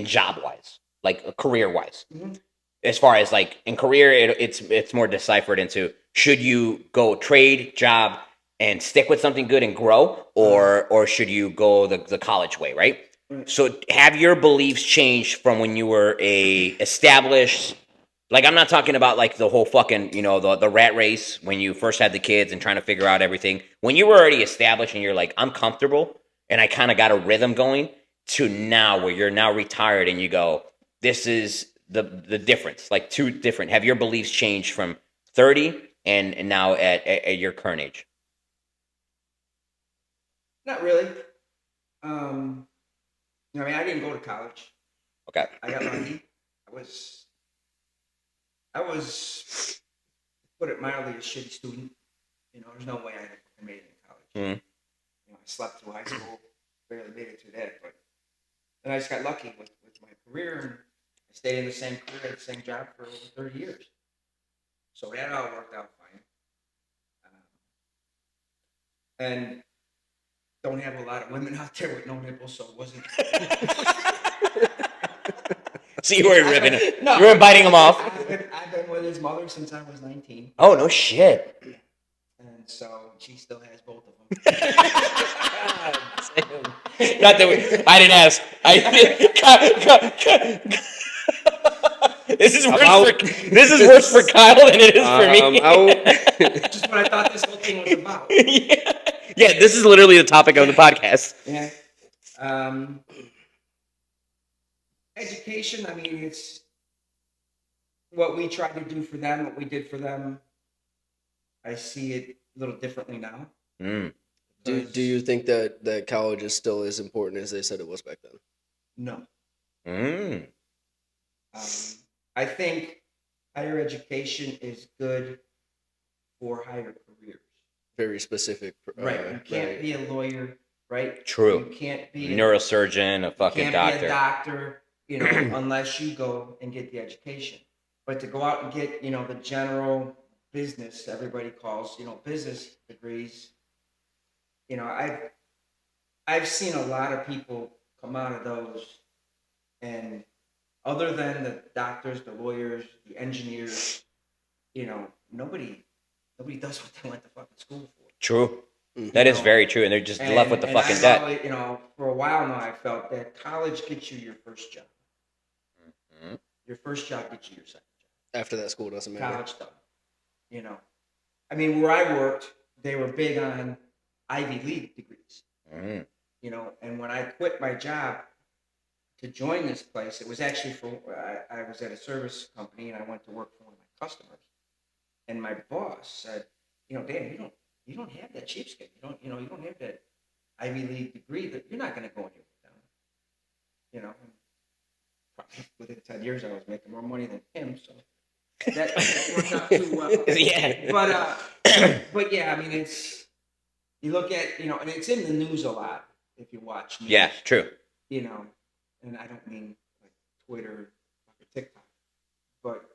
job wise, like career wise. Mhm. As far as like in career, it's more deciphered into should you go trade, job, and stick with something good and grow, or should you go the college way, right? Right. So have your beliefs changed from when you were a established Like, I'm not talking about like the whole fucking, the rat race when you first had the kids and trying to figure out everything. When you were already established and you're like, I'm comfortable and I kind of got a rhythm going, to now where you're now retired and you go, this is the difference. Like, two different. Have your beliefs changed from 30 and now at your current age? Not really. I didn't go to college. Okay. I got lucky. I was, put it mildly, a shitty student. There's no way I made it in college. Mhm. I slept through high school, barely made it through that. But then I just got lucky with my career, and I stayed in the same career, the same job for over 30 years. So that all worked out fine. And don't have a lot of women out there with no nipples, so it wasn't. So you weren't ripping it. No. You weren't biting them off. I've been with his mother since I was 19. Oh, no shit. And so she still has both of them. Not that I didn't ask. This is worse for Kyle than it is for me. Just what I thought this whole thing was about. Yeah, this is literally the topic of the podcast. Yeah. Education, it's what we tried to do for them, what we did for them. I see it a little differently now. Mm. Do you think that college is still as important as they said it was back then? No. Mm. I think higher education is good for higher careers. Very specific. Right. You can't be a lawyer, right? True. You can't be Neurosurgeon, a fucking doctor. Be a doctor, unless you go and get the education. But to go out and get, the general business everybody calls, business degrees, I've seen a lot of people come out of those, and other than the doctors, the lawyers, the engineers, nobody does what they went to fucking school for. True. That is very true, and they're just left with the fucking debt. For a while now, I felt that college gets you your first job. Mm-hmm. Your first job gets you your second job. After that, school doesn't matter. College done. Where I worked, they were big on Ivy League degrees. Mm. And when I quit my job to join this place, it was actually I was at a service company and I went to work for one of my customers. And my boss said, Dan, you don't have that cheapskate. You don't have that Ivy League degree. That you're not going to go anywhere with them. Probably within 10 years, I was making more money than him, so that worked out too well. Yeah. But yeah, it's you look at and it's in the news a lot if you watch news. Yeah, true. And I don't mean like Twitter or TikTok, but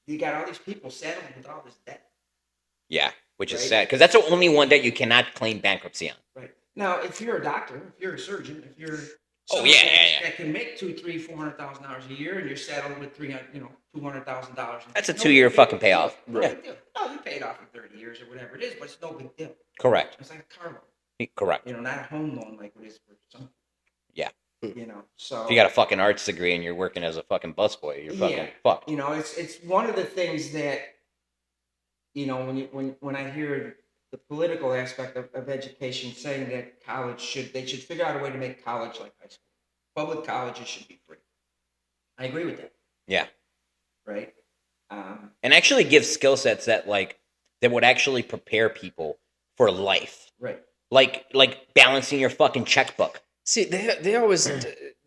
you got all these people saddled with all this debt. Yeah, which is Right? sad because that's the only one that you cannot claim bankruptcy on. Right. Now, if you're a doctor, if you're a surgeon, if you're Oh, someone yeah. that can make $200,000-$400,000 a year, and you're saddled with $200,000. That's a 2-year fucking payoff. No Yeah. big deal. No, you paid off in 30 years or whatever it is, but it's no big deal. Correct. It's like a car loan. Correct. Not a home loan like it is for some. Yeah. So If you got a fucking arts degree and you're working as a fucking busboy, you're fucking fucked. it's one of the things that when I hear the political aspect of education saying that they should figure out a way to make college like high school. Public colleges should be free. I agree with that. Yeah. Right. And actually give skill sets that would actually prepare people for life. Right. Like balancing your fucking checkbook. See, they always.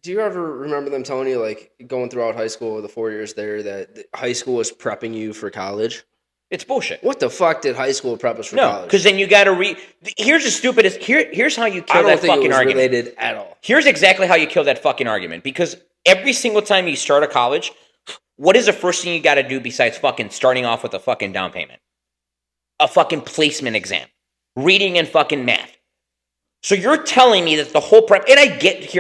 Do you ever remember them telling you, like, going throughout high school, the 4 years there, that high school is prepping you for college? It's bullshit. What the fuck did high school prep us for college? No, because then you got to read. Here's the stupidest. Here's how you I kill don't that think it fucking was argument. related at all. Here's exactly how you kill that fucking argument. Because every single time you start a college, what is the first thing you got to do besides fucking starting off with a fucking down payment? A fucking placement exam, reading and fucking math. So you're telling me that the whole prep, and I get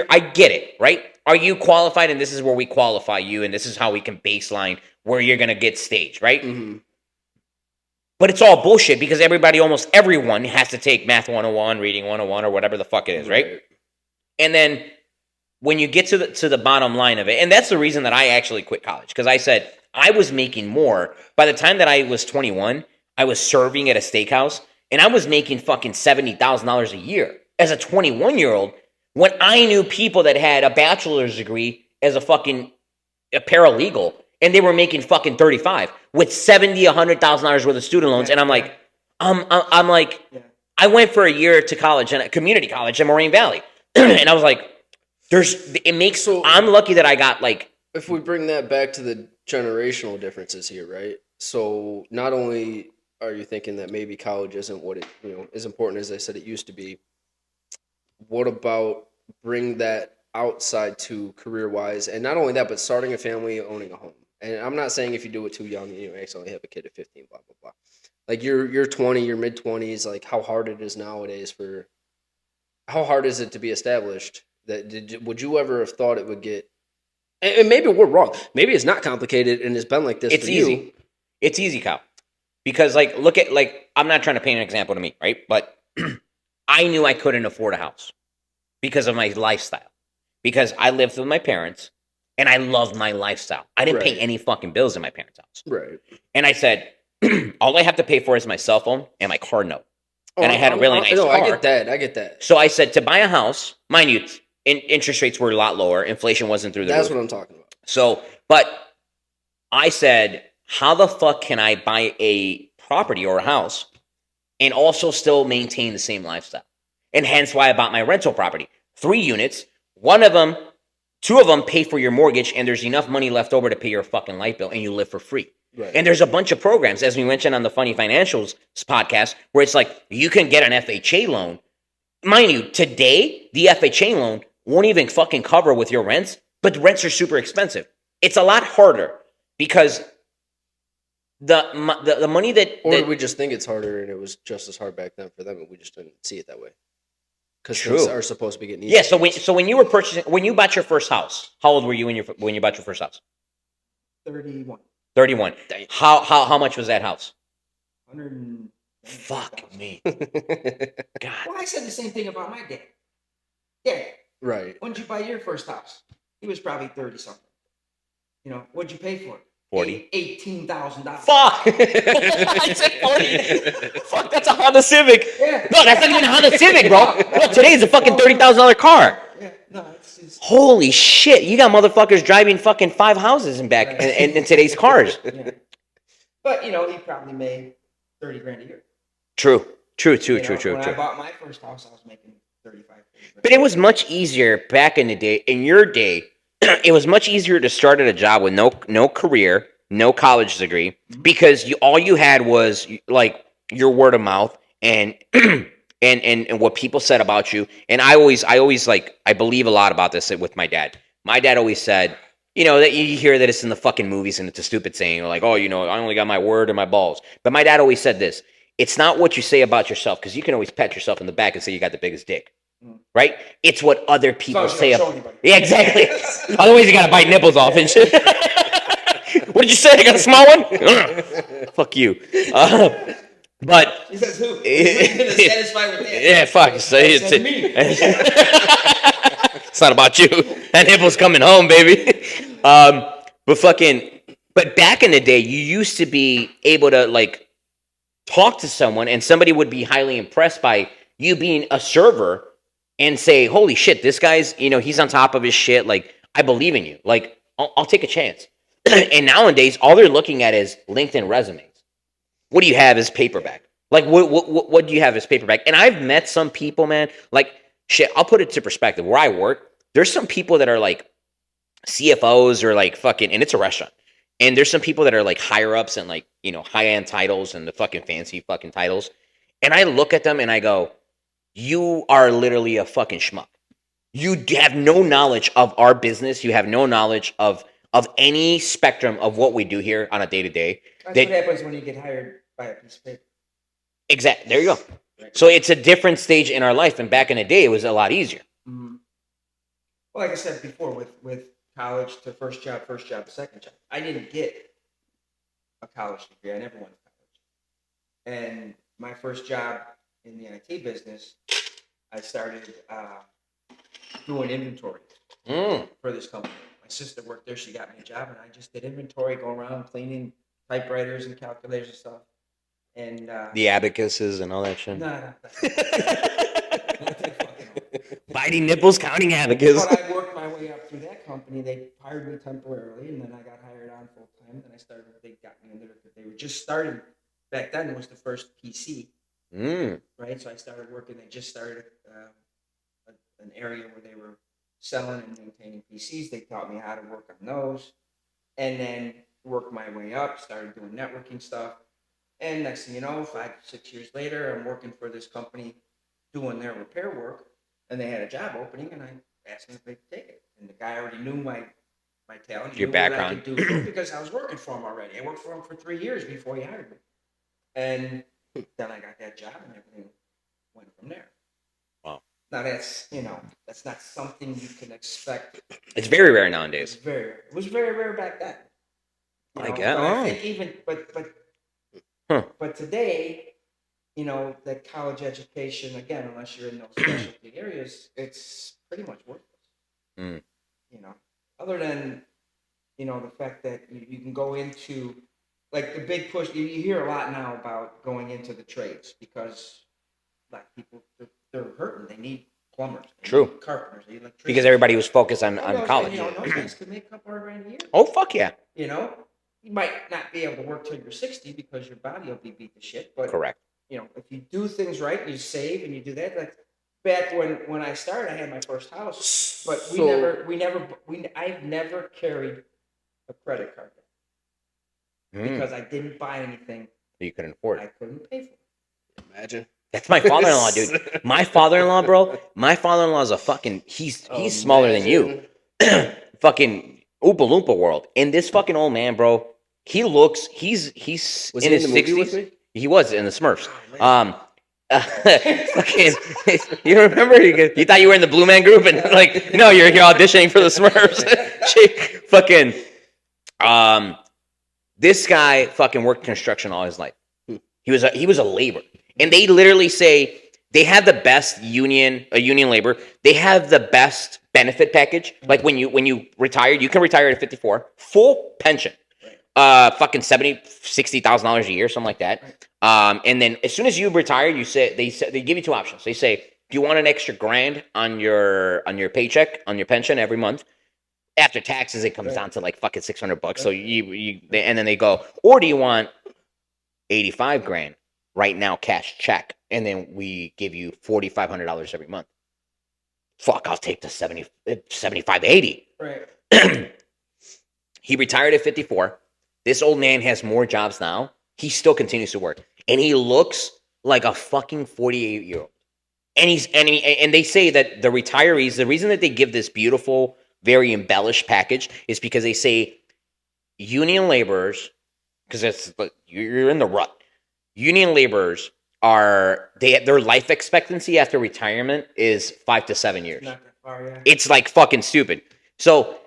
it, right? Are you qualified? And this is where we qualify you, and this is how we can baseline where you're gonna get staged, right? Mm-hmm. But it's all bullshit because almost everyone has to take math 101, reading 101, or whatever the fuck it is, right? And then when you get to the bottom line of it, and that's the reason that I actually quit college, because I said I was making more. By the time that I was 21, I was serving at a steakhouse, and I was making fucking $70,000 a year as a 21-year-old when I knew people that had a bachelor's degree as a paralegal, and they were making fucking 35 with $100,000 worth of student loans, and I'm like, I'm like, Yeah. I went for a year to college and community college in Moraine Valley, and I was like, I'm lucky that I got like, If we bring that back to the generational differences here, right? So not only are you thinking that maybe college isn't what it, as important as I said it used to be, what about bring that outside to career wise, and not only that, but starting a family, owning a home. And I'm not saying if you do it too young, accidentally have a kid at 15, blah blah blah. Like you're 20, your mid 20s, like how hard it is nowadays how hard is it to be established? Would you ever have thought it would get? And maybe we're wrong. Maybe it's not complicated and it's been like this. it's for easy. You. It's easy, Kyle. Because look at I'm not trying to paint an example to me, right? But I knew I couldn't afford a house because of my lifestyle. Because I lived with my parents and I loved my lifestyle. I didn't pay Right. any fucking bills in my parents' house. Right. And I said, all I have to pay for is my cell phone and my car note. And I had a really nice no, car. I get that. So I said, to buy a house, mind you, interest rates were a lot lower. Inflation wasn't through the That's roof. what I'm talking about. So, but I said, how the fuck can I buy a property or a house and also still maintain the same lifestyle? And hence why I bought my rental property. 3 units, 2 of them pay for your mortgage, and there's enough money left over to pay your fucking light bill, and you live for free. Right. And there's a bunch of programs, as we mentioned on the Funny Financials podcast, where it's like you can get an FHA loan. Mind you, today, the FHA loan won't even fucking cover with your rents, but the rents are super expensive. It's a lot harder because the money that... Or did we just think it's harder and it was just as hard back then for them and we just didn't see it that way? Because True. things are supposed to be getting easier. Yeah, so when you bought your first house, how old were you when you bought your first house? 31. 31. How much was that house? 100. Fuck me. right. God. Well, I said the same thing about my dad. Dad, when did you buy your first house? He was probably 30 something. What'd you pay for it? 40. $18,000. Fuck! I said 40. Fuck, that's a Honda Civic. Yeah. No, that's not even a Honda Civic, bro. No, today's a fucking $30,000 car. Yeah, no, it's just. Holy shit! You got motherfuckers driving fucking 5 houses in back in today's cars. Yeah. But he probably made 30 grand a year. True. When I bought my first house, I was making 35. 40 grand. But it was much easier back in the day. In your day, it was much easier to start at a job with no career, no college degree, because all you had was like your word of mouth and and what people said about you. And I always I believe a lot about this with my dad. My dad always said, that you hear that it's in the fucking movies and it's a stupid saying, like, oh, I only got my word and my balls. But my dad always said this: it's not what you say about yourself, because you can always pat yourself in the back and say you got the biggest dick. Right? It's what other people say. Yeah, exactly. Otherwise, you gotta bite nipples off and shit. What did you say? I got a small one? Fuck you. But He says who? He's satisfied with that. yeah, fuck. That's me. It's not about you. That nipple's coming home, baby. But back in the day, you used to be able to talk to someone, and somebody would be highly impressed by you being a server and say, holy shit, this guy's, he's on top of his shit. Like, I believe in you. Like, I'll take a chance. And nowadays, all they're looking at is LinkedIn resumes. What do you have as paperback? Like, what do you have as paperback? And I've met some people, man, like, shit, I'll put it to perspective. Where I work, there's some people that are like CFOs or like fucking, and it's a restaurant. And there's some people that are like higher ups and like, high-end titles and the fucking fancy fucking titles. And I look at them and I go, you are literally a fucking schmuck. You have no knowledge of our business. You have no knowledge of any spectrum of what we do here on a day-to-day. That's what happens when you get hired by a piece of paper. Exactly. There you go. So it's a different stage in our life. And back in the day, it was a lot easier. Mm-hmm. Well, like I said before, with college to first job, second job, I didn't get a college degree. I never went to college. And my first job in the IT business, I started doing inventory. for this company. My sister worked there. She got me a job, and I just did inventory, go around cleaning typewriters and calculators and stuff. And The abacuses and all that shit. nah, Biting nipples, counting abacus. but I worked my way up through that company. They hired me temporarily, and then I got hired on full time. Then I started. They got me into it. They were just starting. Back then, it was the first PC, right? So I started working. They just started an area where they were selling and maintaining PCs. They taught me how to work on those, and then worked my way up. Started doing networking stuff, and next thing you know, 5 6 years later, I'm working for this company doing their repair work, and they had a job opening, and I asked them if they could take it. And the guy already knew my talent, Your knew background. what I could do because I was working for him already. I worked for him for 3 years before he hired me, and then I got that job, and everything went from there. Wow. Now that's not something you can expect. It's very rare nowadays. It was very rare back then. I guess. But I think even but today, the college education, again, unless you're in those specialty areas, it's pretty much worthless. Other than the fact that you can go into, like, the big push. You hear a lot now about going into the trades because black people, they're hurting. They need plumbers. They True. need carpenters. They need electricians. Because everybody was focused on college. Those guys could make a couple of grand a year. Oh, fuck yeah. You might not be able to work till you're 60 because your body will be beat to shit. But Correct. if you do things right, you save and you do that. Like back when I started, I had my first house, but I've never carried a credit card because I didn't buy anything You couldn't afford I it. couldn't pay for. Imagine. That's my father-in-law, dude. My father-in-law, bro. My father-in-law is a fucking. He's smaller than you. Fucking Oompa Loompa world. And this fucking old man, bro. He looks. He's Was in he his in the movie 60s. with me? He was in the Smurfs. Oh, Fucking. You remember? You thought you were in the Blue Man Group, and like, no, you're auditioning for the Smurfs. Fucking. This guy fucking worked construction all his life. He was a laborer. And they literally say they have the best union labor. They have the best benefit package. Like when you retire, you can retire at 54, full pension, fucking $60,000 a year, something like that. And then as soon as you retire, they give you two options. They say, do you want an extra grand on your paycheck, on your pension every month? After taxes, it comes down to like fucking $600. So and then they go, or do you want 85 grand? Right now, cash check, and then we give you $4,500 every month. Fuck, I'll take the 75 to 80. Right. He retired at 54. This old man has more jobs now. He still continues to work, and he looks like a fucking 48-year-old. And they say that the retirees, the reason that they give this beautiful, very embellished package is because they say union laborers, because you're in the rut. Union laborers their life expectancy after retirement is 5 to 7 years. Not that far, yeah. It's like fucking stupid. So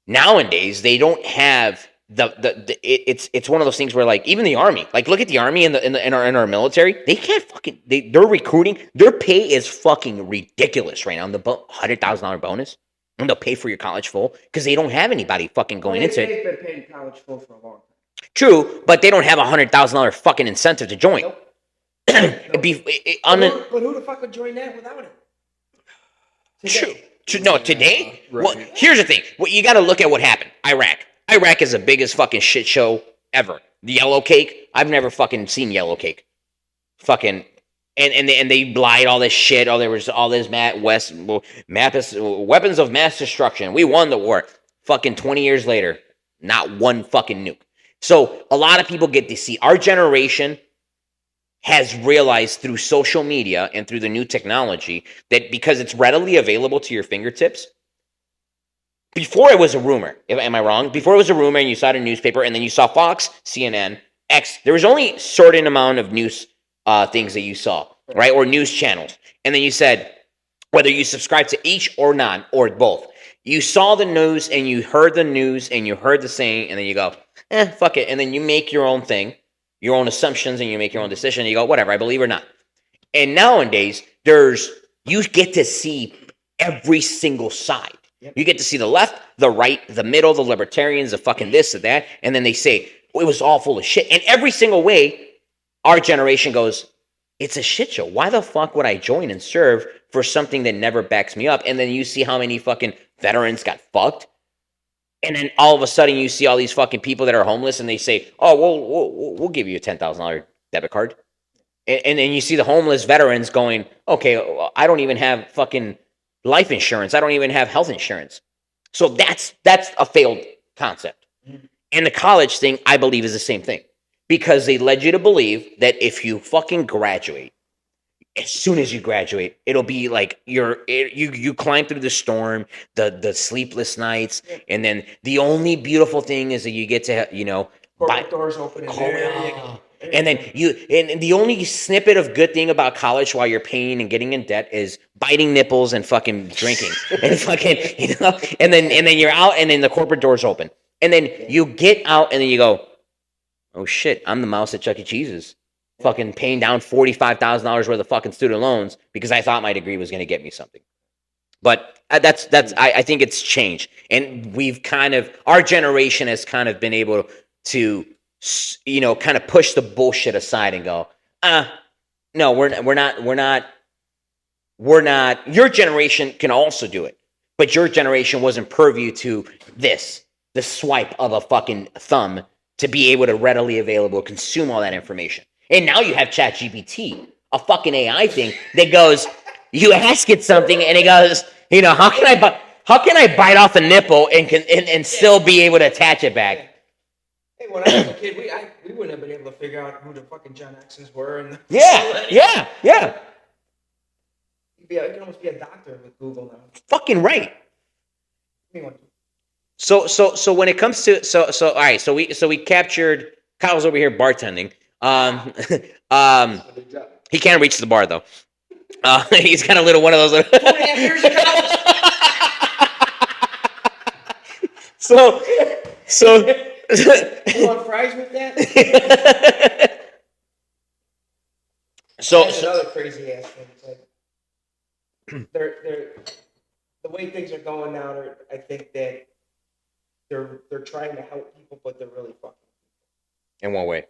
nowadays they don't have it's one of those things where, like, even the army, like, look at the army in our military, they can't fucking they're recruiting, their pay is fucking ridiculous right now. The $100,000 bonus, and they'll pay for your college full because they don't have anybody fucking going into it. They've been paying college full for a long time. True, but they don't have $100,000 fucking incentive to join. Nope. But who the fuck would join that without it? True. No, today? Right. Well, here's the thing. Well, you got to look at what happened. Iraq is the biggest fucking shit show ever. The yellow cake. I've never fucking seen yellow cake. Fucking. And they lied all this shit. Oh, there was all this weapons of mass destruction. We won the war. Fucking 20 years later, not one fucking nuke. So a lot of people get deceived. Our generation has realized through social media and through the new technology that because it's readily available to your fingertips, before it was a rumor, am I wrong? Before it was a rumor and you saw it in a newspaper and then you saw Fox, CNN, X, there was only a certain amount of news things that you saw, right? Or news channels. And then you said, whether you subscribe to each or not, or both, you saw the news and you heard the news and you heard the saying, and then you go, fuck it. And then you make your own thing, your own assumptions, and you make your own decision. And you go, whatever, I believe or not. And nowadays, you get to see every single side. Yep. You get to see the left, the right, the middle, the libertarians, the fucking this, and that, and then they say it was all full of shit. And every single way, our generation goes, it's a shit show. Why the fuck would I join and serve for something that never backs me up? And then you see how many fucking veterans got fucked. And then all of a sudden you see all these fucking people that are homeless and they say, oh, we'll give you a $10,000 debit card. And then you see the homeless veterans going, okay, well, I don't even have fucking life insurance. I don't even have health insurance. So that's a failed concept. And the college thing, I believe, is the same thing. Because they led you to believe that if you fucking graduate, as soon as you graduate, it'll be like you climb through the storm, the sleepless nights, and then the only beautiful thing is that you get to Corporate doors open and there you go. and then and the only snippet of good thing about college while you're paying and getting in debt is biting nipples and fucking drinking and fucking and then you're out and then the corporate doors open and then you get out and then you go, oh shit, I'm the mouse at Chuck E. Cheese's, fucking paying down $45,000 worth of fucking student loans because I thought my degree was going to get me something. But that's I think it's changed, and we've our generation has kind of been able to kind of push the bullshit aside and go, no, we're not. Your generation can also do it, but your generation wasn't purview to the swipe of a fucking thumb to be able to readily available consume all that information. And now you have ChatGPT, a fucking AI thing that goes, you ask it something and it goes, how can I bite off a nipple and still be able to attach it back? Hey, when I was a kid, we wouldn't have been able to figure out who the fucking Gen X's were. And Yeah. You can almost be a doctor with Google now. Fucking right. Anyone. So when it comes to all right, so we captured Kyle's over here bartending. He can't reach the bar though. He's got a little one of those. 2.5 years of college. So You want fries with that? That's another crazy ass thing. It's like they're the way things are going now. I think that they're trying to help people, but they're really fucking. in what way?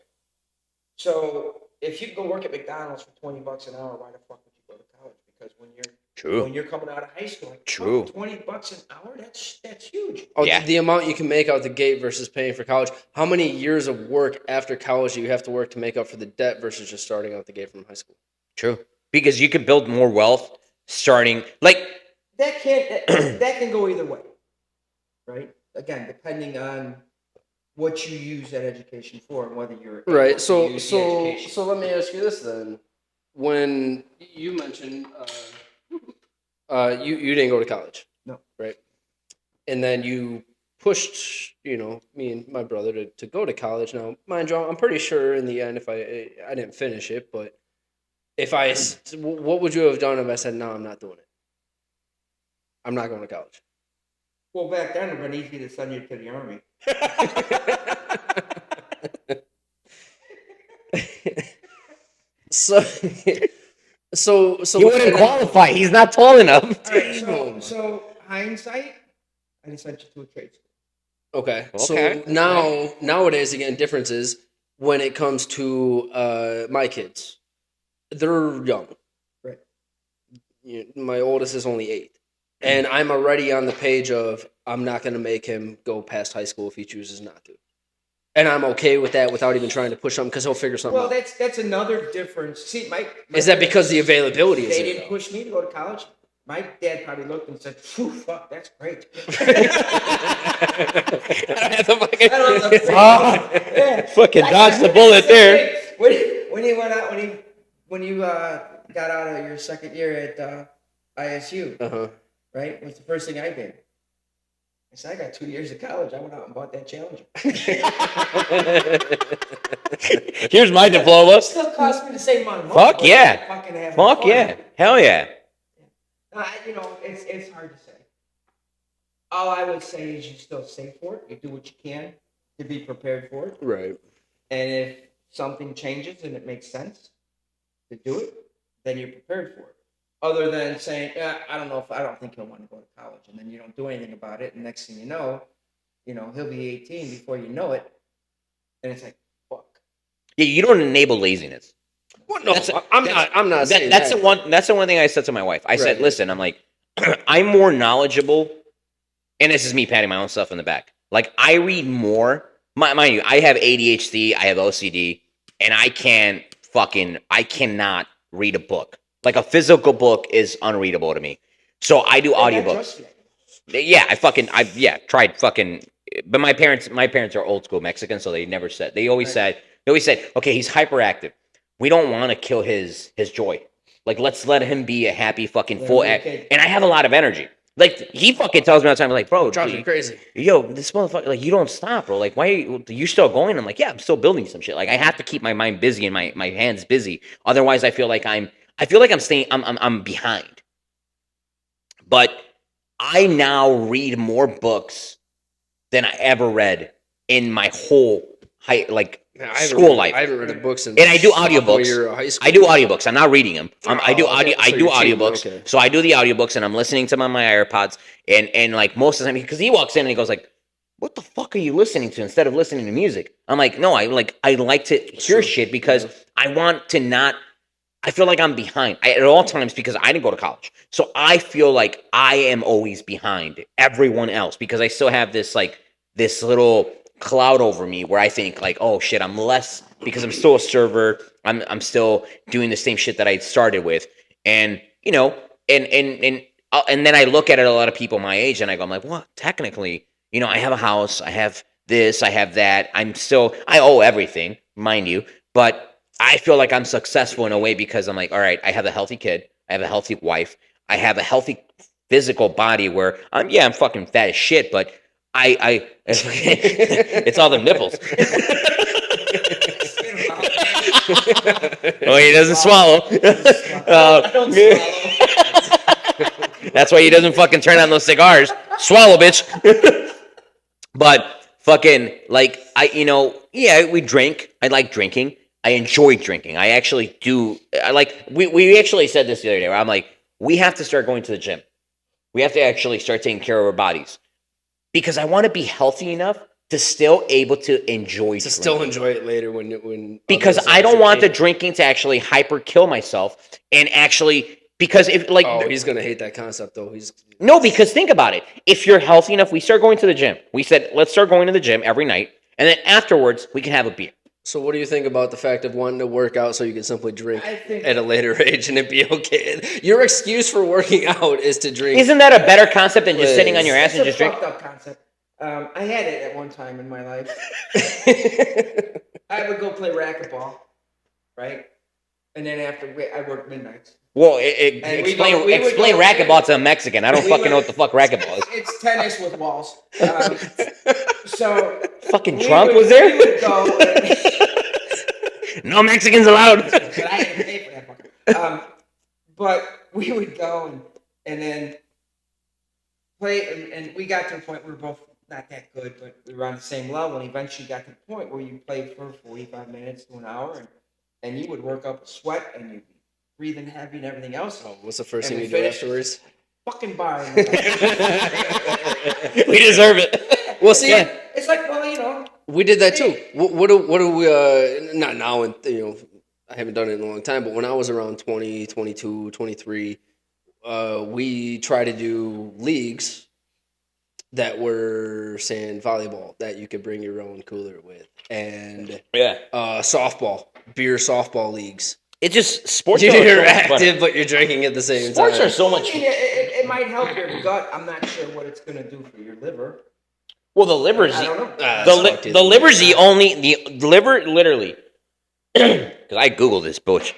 So if you can go work at McDonald's for $20 an hour, why the fuck would you go to college? Because when you're coming out of high school, like, True. $20 an hour, that's huge. Oh, Yeah. the amount you can make out the gate versus paying for college. How many years of work after college do you have to work to make up for the debt versus just starting out the gate from high school? True. Because you can build more wealth starting like That can go either way, right? Again, depending on what you use that education for and whether you're able Right. to So use the education. let me ask you this then: when you mentioned you didn't go to college, No. right? And then you pushed me and my brother to go to college. Now, mind you, I'm pretty sure in the end, if I didn't finish it, but what would you have done if I said no, I'm not doing it? I'm not going to college. Well, back then it would have been easy to send you to the army. So he wouldn't qualify. He's not tall enough. All right, so hindsight, I just sent you to a trade school. Okay. Okay. So nowadays, again, differences when it comes to my kids. They're young. Right. My oldest is only 8. And I'm already on the page of I'm not going to make him go past high school if he chooses not to. And I'm okay with that without even trying to push him because he'll figure something Well, out. that's another difference. See, my Is that because the availability is they there? didn't push me to go to college? My dad probably looked and said, "Phew, fuck, that's great." Fucking dodge the bullet there. When you went out, when you got out of your second year at ISU, Uh-huh. right? What's the first thing I did? I said, I got 2 years of college. I went out and bought that Challenger. Here's my diploma. It still cost me the same amount of money. Fuck but yeah. I'm fucking having Fuck fun. yeah. Hell yeah. It's hard to say. All I would say is you still save for it. You do what you can to be prepared for it. Right. And if something changes and it makes sense to do it, then you're prepared for it. other than saying, yeah, I don't think he'll want to go to college, and then you don't do anything about it, and next thing you know, he'll be 18 before you know it, and it's like, fuck. Yeah, you don't enable laziness. Well, no, That's- I'm not saying That's that. the one. That's the one thing I said to my wife. I said, Right. "Listen, I'm like, I'm more knowledgeable, and this is me patting my own stuff in the back. Like, I read more. Mind you, I have ADHD, I have OCD, and I cannot read a book. Like a physical book is unreadable to me. So I do And that audiobooks. just yet. Yeah, I tried fucking. But my parents are old school Mexican, so they never said. They always Right. said, okay, he's hyperactive. We don't want to kill his joy. Like, let's let him be a happy fucking Yeah, full. okay. And I have a lot of energy. Like, he fucking tells me all the time, like, bro, Drives me crazy. yo, this motherfucker, like, you don't stop, bro. Like, why are you still going? I'm like, yeah, I'm still building some shit. Like, I have to keep my mind busy and my hands busy. Otherwise, I feel like I'm behind. But I now read more books than I ever read in my whole school life. I haven't read a book since. And I do sophomore audiobooks. year of high school. I do audiobooks. I'm not reading them. I do Oh, okay. I So do you're cheating. audiobooks. Okay. So I do the audiobooks and I'm listening to them on my AirPods. And like most of the time, because he walks in and he goes like, "What the fuck are you listening to?" Instead of listening to music, I'm like, "No, I like to hear Sure. shit because Yeah. I want to not." I feel like I'm behind at all times because I didn't go to college. So I feel like I am always behind everyone else because I still have this little cloud over me where I think like, oh shit, I'm less because I'm still a server. I'm still doing the same shit that I started with, and and then I look at it a lot of people my age and I go, I'm like, well, technically, I have a house, I have this, I have that. I owe everything, mind you, but I feel like I'm successful in a way because I'm like, all right, I have a healthy kid, I have a healthy wife, I have a healthy physical body where I'm fucking fat as shit, but I it's all the nipples. Oh, he doesn't swallow. I don't swallow. That's why he doesn't fucking turn on those cigars. Swallow, bitch. But fucking like we drink. I like drinking. I enjoy drinking. I actually do. We actually said this the other day where I'm like, we have to start going to the gym. We have to actually start taking care of our bodies because I want to be healthy enough to still able to enjoy To still enjoy it later when because others I don't actually want the can't. drinking to actually hyper kill myself and actually because if like Oh, he's gonna hate that concept though. no, because think about it. If you're healthy enough, we start going to the gym. We said let's start going to the gym every night, and then afterwards we can have a beer. So what do you think about the fact of wanting to work out so you can simply drink I think- at a later age and it be okay? Your excuse for working out is to drink. Isn't that a better concept than just sitting on your ass It's and a just drink? fucked up concept. I had it at one time in my life. I would go play racquetball, right? And then I worked midnights. Well, And we explain would explain go- racquetball to a Mexican. I don't we fucking would- know what the fuck racquetball is. It's tennis with walls. So Fucking we Trump would- was there? We would go. No Mexicans allowed. But I didn't pay for that fucker. But we would go and then play, and we got to the point where we were both not that good, but we were on the same level. And eventually got to the point where you played for 45 minutes to an hour, and you would work up a sweat, and you'd be breathing heavy and everything else. Oh, what's the first And thing we you do finished- afterwards? Fucking bar. We deserve it. Well, see, Yeah. It's like, well, we did that too. What do we? Not now, and I haven't done it in a long time. But when I was around 20, 22, 23, we tried to do leagues that were saying volleyball that you could bring your own cooler with, and Yeah. beer softball leagues. It just sports. You're are so much fun. active, but you're drinking at the same Sports time. are so I much. mean, it might help your gut. I'm not sure what it's going to do for your liver. Well, the liver's I don't know. the liver's the only the liver literally because I googled this butch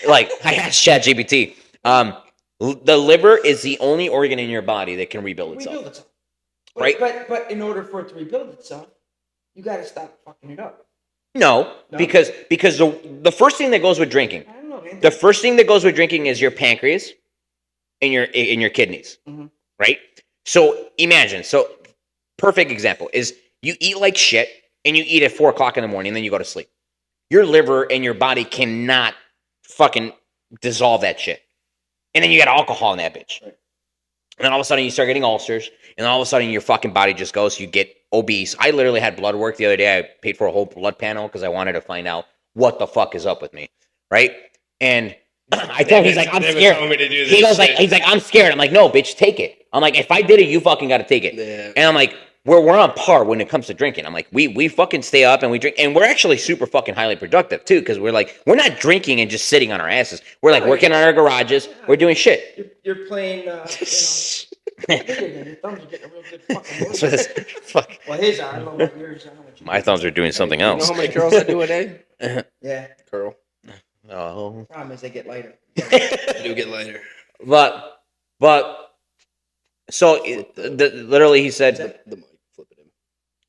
like I asked ChatGPT. The liver is the only organ in your body that can rebuild itself. Rebuild itself. Right. But in order for it to rebuild itself, you got to stop fucking it up. No, No? because the first thing that goes with drinking, I don't know, man. the first thing that goes with drinking is your pancreas and your kidneys, Mhm. right? So imagine, perfect example is you eat like shit and you eat at 4:00 in the morning and then you go to sleep. Your liver and your body cannot fucking dissolve that shit. and then you got alcohol in that bitch. Right. And then all of a sudden you start getting ulcers, and then all of a sudden your fucking body just goes. You get obese. I literally had blood work the other day. I paid for a whole blood panel because I wanted to find out what the fuck is up with me, right? And I told him, he's like, I'm scared. He goes like, he's like, I'm scared. I'm like, no, bitch, take it. I'm like, if I did it, you fucking got to take it. Yeah. And I'm like, we're on par when it comes to drinking. I'm like, we fucking stay up and we drink, and we're actually super fucking highly productive too, because we're not drinking and just sitting on our asses. We're like working on our garages. We're doing shit. You're playing, video game. Your thumbs are getting a real good fucking So this- fuck. Well, his are. I don't know about yours. I don't know what you My thumbs are doing something You know else. how many curls I do a day? Yeah. Curl. Oh. Problem is they get lighter. I do get lighter. But so literally he said, The mic. Flip it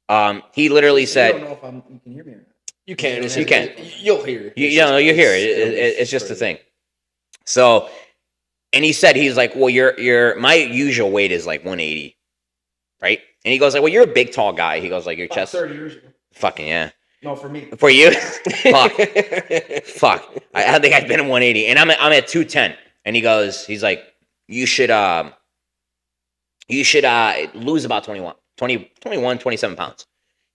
in. he literally I said, don't know if you can hear me or not. You can. You can. You'll hear. you know, you hear it. It's just the thing. So, and he said, he's like, well, my usual weight is like 180, right? And he goes like, well, you're a big, tall guy. He goes like, your About chest, 30 years ago. fucking yeah. No, for me. For you, fuck. I think I've been at 180, and I'm at 210. And he goes, he's like, you should lose about 27 pounds.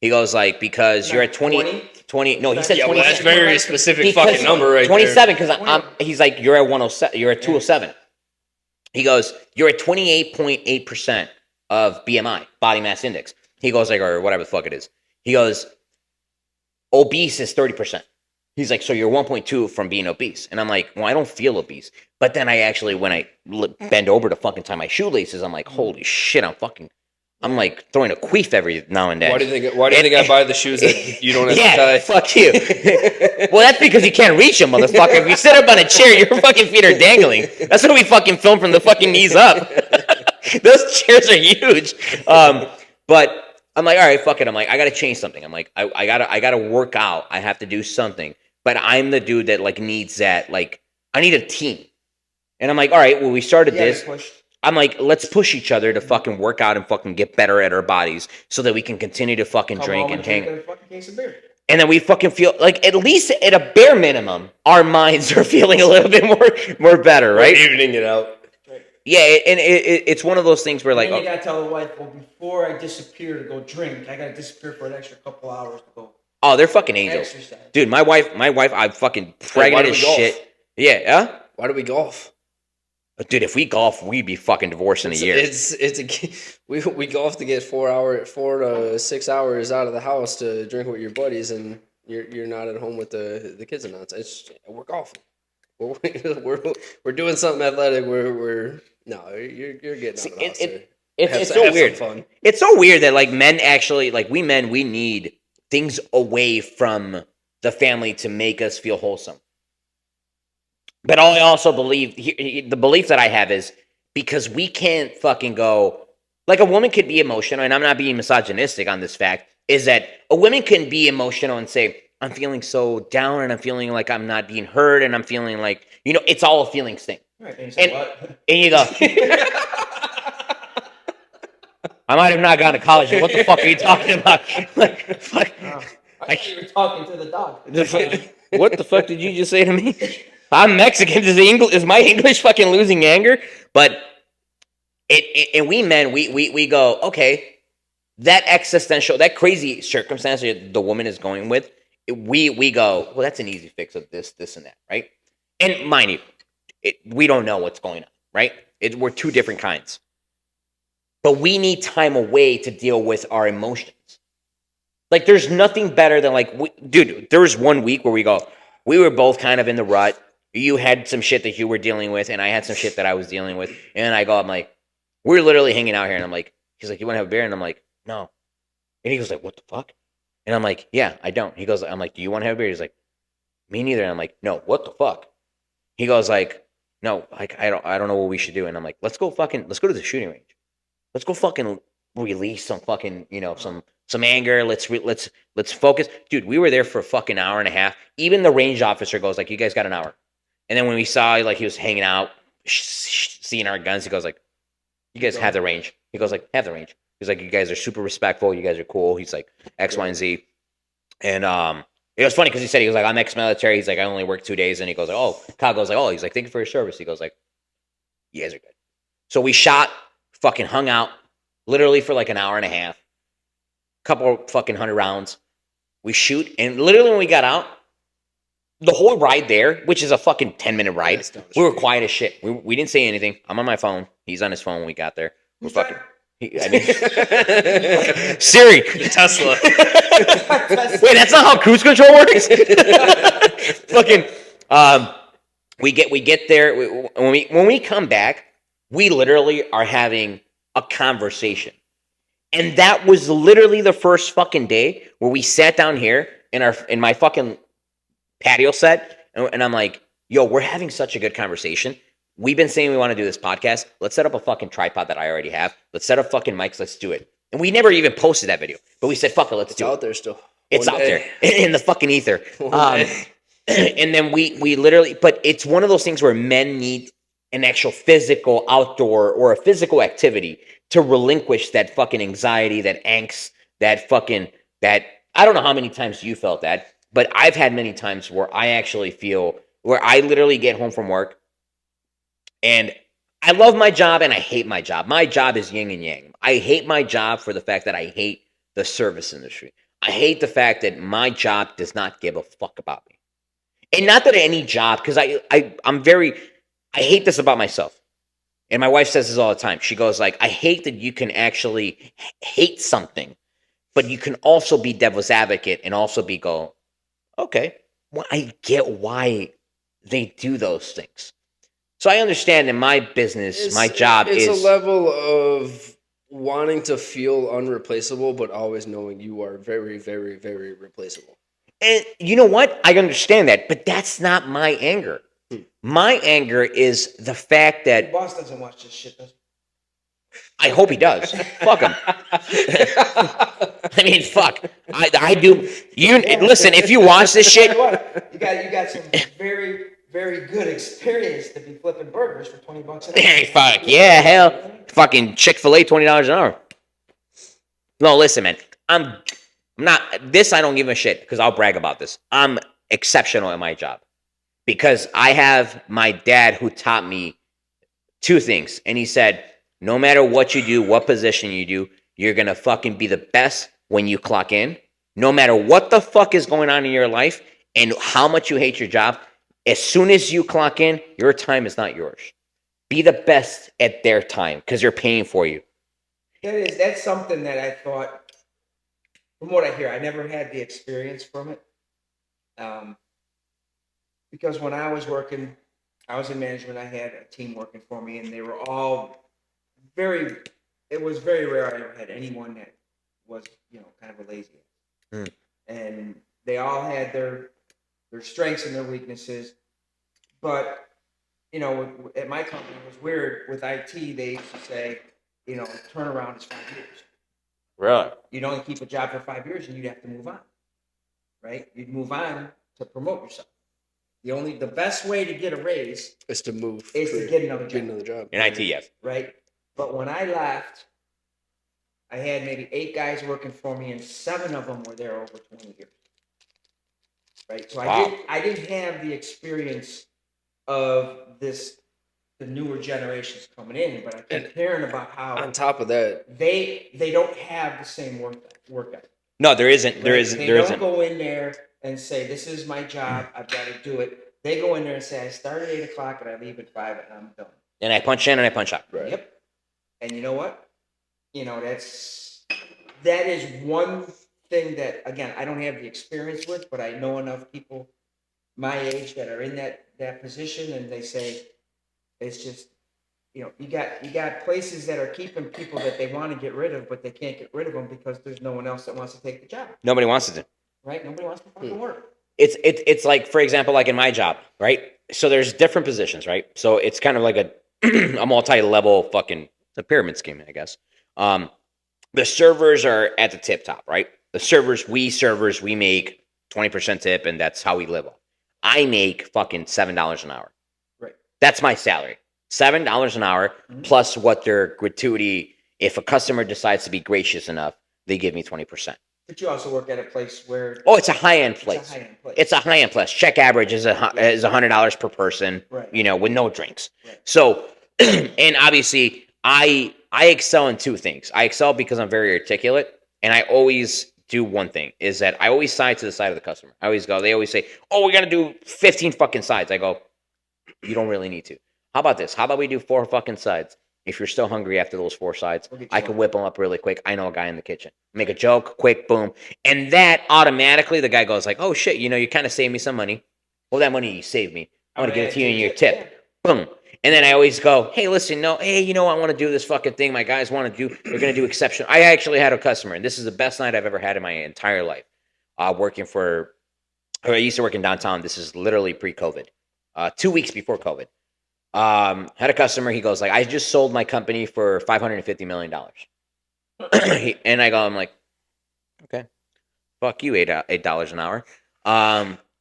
He goes like, because you're at 20. No, he said Yeah, well, 27. that's very specific Because fucking number right 27, because 20. he's like, you're at 107. You're at 207. He goes, you're at 28.8% of BMI, body mass index. He goes like, or whatever the fuck it is. He goes, obese is 30%. He's like, so you're 1.2 from being obese. And I'm like, well, I don't feel obese. But then I actually, when I bend over to fucking tie my shoelaces, I'm like, holy shit, I'm like throwing a queef every now and then. Why do you think I buy the shoes that you don't have to Yeah, tie? fuck you. Well, that's because you can't reach them, motherfucker. If you sit up on a chair, your fucking feet are dangling. That's what we fucking film from the fucking knees up. Those chairs are huge. But I'm like, all right, fuck it. I'm like, I gotta change something. I'm like, I gotta work out. I have to do something. But I'm the dude that like needs that. Like, I need a team. And I'm like, all right, well, we started this. I'm like, let's push each other to fucking work out and fucking get better at our bodies so that we can continue to fucking drink and hang. And then we fucking feel like, at least at a bare minimum, our minds are feeling a little bit more better, right? We're evening it out. Yeah, and it's one of those things where like, And you gotta tell the wife, well, before I disappear to go drink, I gotta disappear for an extra couple hours to go oh, they're fucking angels, exercise. dude. My wife, I'm fucking pregnant do as we golf? shit. Yeah, Why do we golf? dude. If we golf, we'd be fucking divorced in a year. We golf to get 4 to 6 hours out of the house to drink with your buddies, and you're not at home with the kids and nonsense. We're golfing. We're doing something athletic. You're getting out of the house. It's so weird. Fun. It's so weird that like men actually, like we men, we need things away from the family to make us feel wholesome. But I also believe the belief that I have is because we can't fucking go like a woman could be emotional, and I'm not being misogynistic on this fact, is that a woman can be emotional and say, I'm feeling so down and I'm feeling like I'm not being heard and I'm feeling like, it's all a feelings thing. Right, and you say, what? And you go, I might have not gone to college. What the fuck are you talking about? Like, fuck. I thought you were talking to the dog. What the fuck did you just say to me? I'm Mexican. Is my English fucking losing anger? But and we men, we go, okay, that existential, that crazy circumstance that the woman is going with, we go, well, that's an easy fix of this, and that, right? And mind you, we don't know what's going on, right? We're two different kinds. But we need time away to deal with our emotions. Like, there's nothing better than, dude, there was 1 week where we were both kind of in the rut. You had some shit that you were dealing with, and I had some shit that I was dealing with. And I'm like, we're literally hanging out here, and I'm like, he's like, you want to have a beer? And I'm like, no. And he goes like, what the fuck? And I'm like, yeah, I don't. He goes, I'm like, do you want to have a beer? He's like, me neither. And I'm like, no, what the fuck? He goes like, no, like, I don't know what we should do. And I'm like, let's go to the shooting range. Let's go fucking release some fucking, some anger. Let's focus. Dude, we were there for a fucking hour and a half. Even the range officer goes like, you guys got an hour. And then when we saw like he was hanging out, seeing our guns, he goes like, you guys have the range. He goes like, have the range. He's like, you guys are super respectful. You guys are cool. He's like, X, Y, and Z. And it was funny because he was like, I'm ex-military. He's like, I only work 2 days. And he goes like, oh, Kyle goes like, oh, he's like, thank you for your service. He goes like, You guys are good. So we shot, fucking hung out, literally for like an hour and a half, couple fucking 100 rounds. We shoot, and literally when we got out, the whole ride there, which is a fucking 10-minute ride, it's down the we were street. quiet as shit. We didn't say anything. I'm on my phone. He's on his phone when we got there. We're Who's fucking. driving? I mean, Siri. Tesla. Wait, that's not how cruise control works. Fucking. We get there when we come back. We literally are having a conversation, and that was literally the first fucking day where we sat down here in my fucking patio set, and I'm like, yo, we're having such a good conversation. We've been saying we want to do this podcast. Let's set up a fucking tripod that I already have. Let's set up fucking mics. Let's do it. And we never even posted that video, but we said, fuck it, let's It's do it. out there still. It's One out day. there in the fucking ether. One day. And then we literally, but it's one of those things where men need an actual physical outdoor or a physical activity to relinquish that fucking anxiety, that angst, that I don't know how many times you felt that, but I've had many times where I actually feel where I literally get home from work and I love my job and I hate my job. My job is yin and yang. I hate my job for the fact that I hate the service industry. I hate the fact that my job does not give a fuck about me. And not that any job, because I hate this about myself. And my wife says this all the time. She goes like, I hate that you can actually hate something, but you can also be devil's advocate and also okay, well, I get why they do those things. So I understand in my business, my job it's is a level of wanting to feel unreplaceable, but always knowing you are very, very, very replaceable. and you know what? I understand that, but that's not my anger. My anger is the fact Your that boss doesn't watch this shit, does I hope he does. Fuck him. I mean, fuck. I do. You listen. If you watch this Tell you shit, what, you got some very, very good experience to be flipping burgers for $20 an hour. hey, fuck yeah, hell, fucking Chick-fil-A, $20 an hour. No, listen, man. I'm not. This I don't give a shit because I'll brag about this. I'm exceptional at my job because I have my dad who taught me two things, and he said, no matter what you do, what position you do, you're gonna fucking be the best when you clock in. No matter what the fuck is going on in your life and how much you hate your job, as soon as you clock in, your time is not yours. Be the best at their time because they're paying for you. That's something that I thought, from what I hear, I never had the experience from it. Because when I was working, I was in management, I had a team working for me, and they were all it was very rare I ever had anyone that was, kind of a lazy. And they all had their strengths and their weaknesses. But, at my company, it was weird. With IT, they used to say, turnaround is 5 years. Really? You'd only keep a job for 5 years and you'd have to move on. Right? You'd move on to promote yourself. The best way to get a raise Is to move. is to get another Get job. another job. In IT, yes. Right? But when I left, I had maybe 8 guys working for me, and 7 of them were there over 20 years. Right? So Wow. I didn't have the experience of the newer generations coming in, but I kept hearing about how On top of that, they don't have the same work ethic. No, there isn't. There Right? isn't. They There don't isn't. go in there and say, "This is my job. I've got to do it." They go in there and say, "I start at 8 o'clock and I leave at 5 and I'm done." And I punch in and I punch out. right? Yep. And you know what? That is one thing that, again, I don't have the experience with, but I know enough people my age that are in that position, and they say it's just, you got places that are keeping people that they want to get rid of, but they can't get rid of them because there's no one else that wants to take the job. Nobody wants to do. Right? Nobody wants to fucking work. It's like, for example, like in my job, right? So there's different positions, right? So it's kind of like a multi-level fucking it's a pyramid scheme, I guess. The servers are at the tip top, right? The servers, we make 20% tip, and that's how we live on. I make fucking $7 an hour. Right. That's my salary. $7 an hour plus what their gratuity. If a customer decides to be gracious enough, they give me 20%. But you also work at a place where Oh, it's a high-end place. it's a high-end place. It's a high-end place. Check average is $100 per person, Right. with no drinks. Right. So And obviously, I excel in two things. I excel because I'm very articulate, and I always do one thing is that I always side to the side of the customer. I always go. They always say, "Oh, we got to do 15 fucking sides." I go, "You don't really need to. How about this? How about we do 4 fucking sides? If you're still hungry after those 4 sides, We'll get I you can one. whip them up really quick. I know a guy in the kitchen. Make a joke, quick, boom, and that automatically the guy goes like, "Oh shit, you kind of saved me some money. Well, that money you saved me. I want to give it to you in your tip." Boom. And then I always go, "Hey, listen, no, hey, I want to do this fucking thing. My guys want to do. They're gonna do exception." I actually had a customer, and this is the best night I've ever had in my entire life. Working for, I used to work in downtown. This is literally pre-COVID, 2 weeks before COVID. Had a customer. He goes like, "I just sold my company for $550 million," and I'm like, "Okay, fuck you, $8 an hour."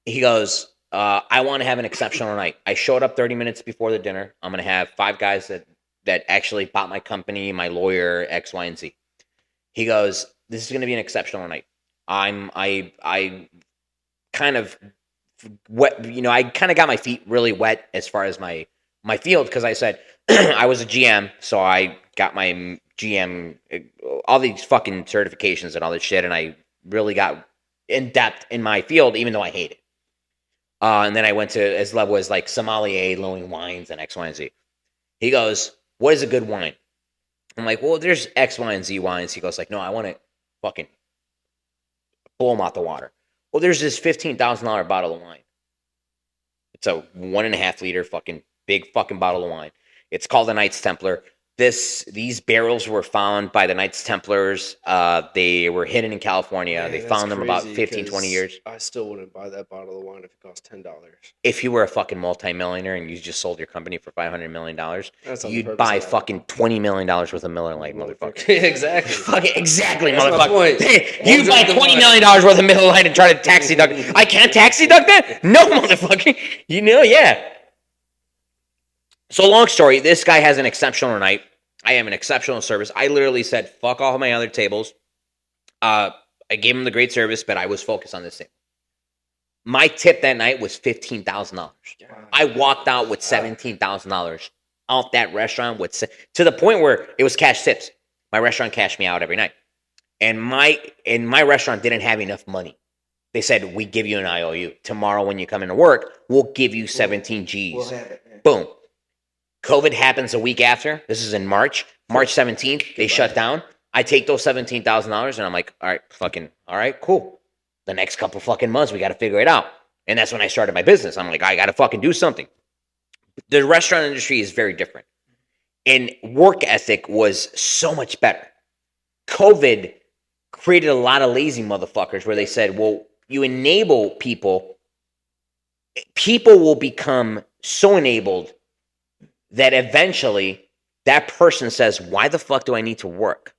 He goes, "I want to have an exceptional night. I showed up 30 minutes before the dinner. I'm gonna have 5 guys that actually bought my company, my lawyer, X, Y, and Z." He goes, "This is gonna be an exceptional night. I kind of wet. I kind of got my feet really wet as far as my field because I said I was a GM, so I got my GM, all these fucking certifications and all this shit, and I really got in depth in my field, even though I hate it. And then I went to as level as like sommelier, loan wines, and X, Y, and Z. He goes, "What is a good wine?" I'm like, "Well, there's X, Y, and Z wines." He goes like, "No, I want to fucking blow them out the water." Well, there's this $15,000 bottle of wine. It's a 1.5 liter fucking big fucking bottle of wine. It's called the Knights Templar. These barrels were found by the Knights Templars. They were hidden in California. Man, They that's found them about crazy, 15, 20 'cause years. I still wouldn't buy that bottle of wine if it cost $10. If you were a fucking multimillionaire and you just sold your company for $500 million, That's not the you'd purpose buy of that. fucking $20 million worth of Miller Lite, motherfucker. Exactly. Fucking exactly, That's my motherfucker. point. You buy $20 million worth of Miller Lite and try to tax deduct. I can't tax deduct that? No, motherfucker. Yeah. So long story, this guy has an exceptional night. I am an exceptional service. I literally said, fuck all my other tables. I gave him the great service, but I was focused on this thing. My tip that night was $15,000. I walked out with $17,000 off that restaurant to the point where it was cash tips. My restaurant cashed me out every night. And my restaurant didn't have enough money. They said, "We give you an IOU. Tomorrow when you come into work, we'll give you 17 G's. We'll have it. Yeah. Boom. COVID happens a week after. This is in March 17th. They shut down. I take those $17,000 and I'm like, all right, cool. The next couple fucking months, we got to figure it out. And that's when I started my business. I'm like, I got to fucking do something. The restaurant industry is very different. And work ethic was so much better. COVID created a lot of lazy motherfuckers where they said, well, you enable people. People will become so enabled that eventually that person says, why the fuck do I need to work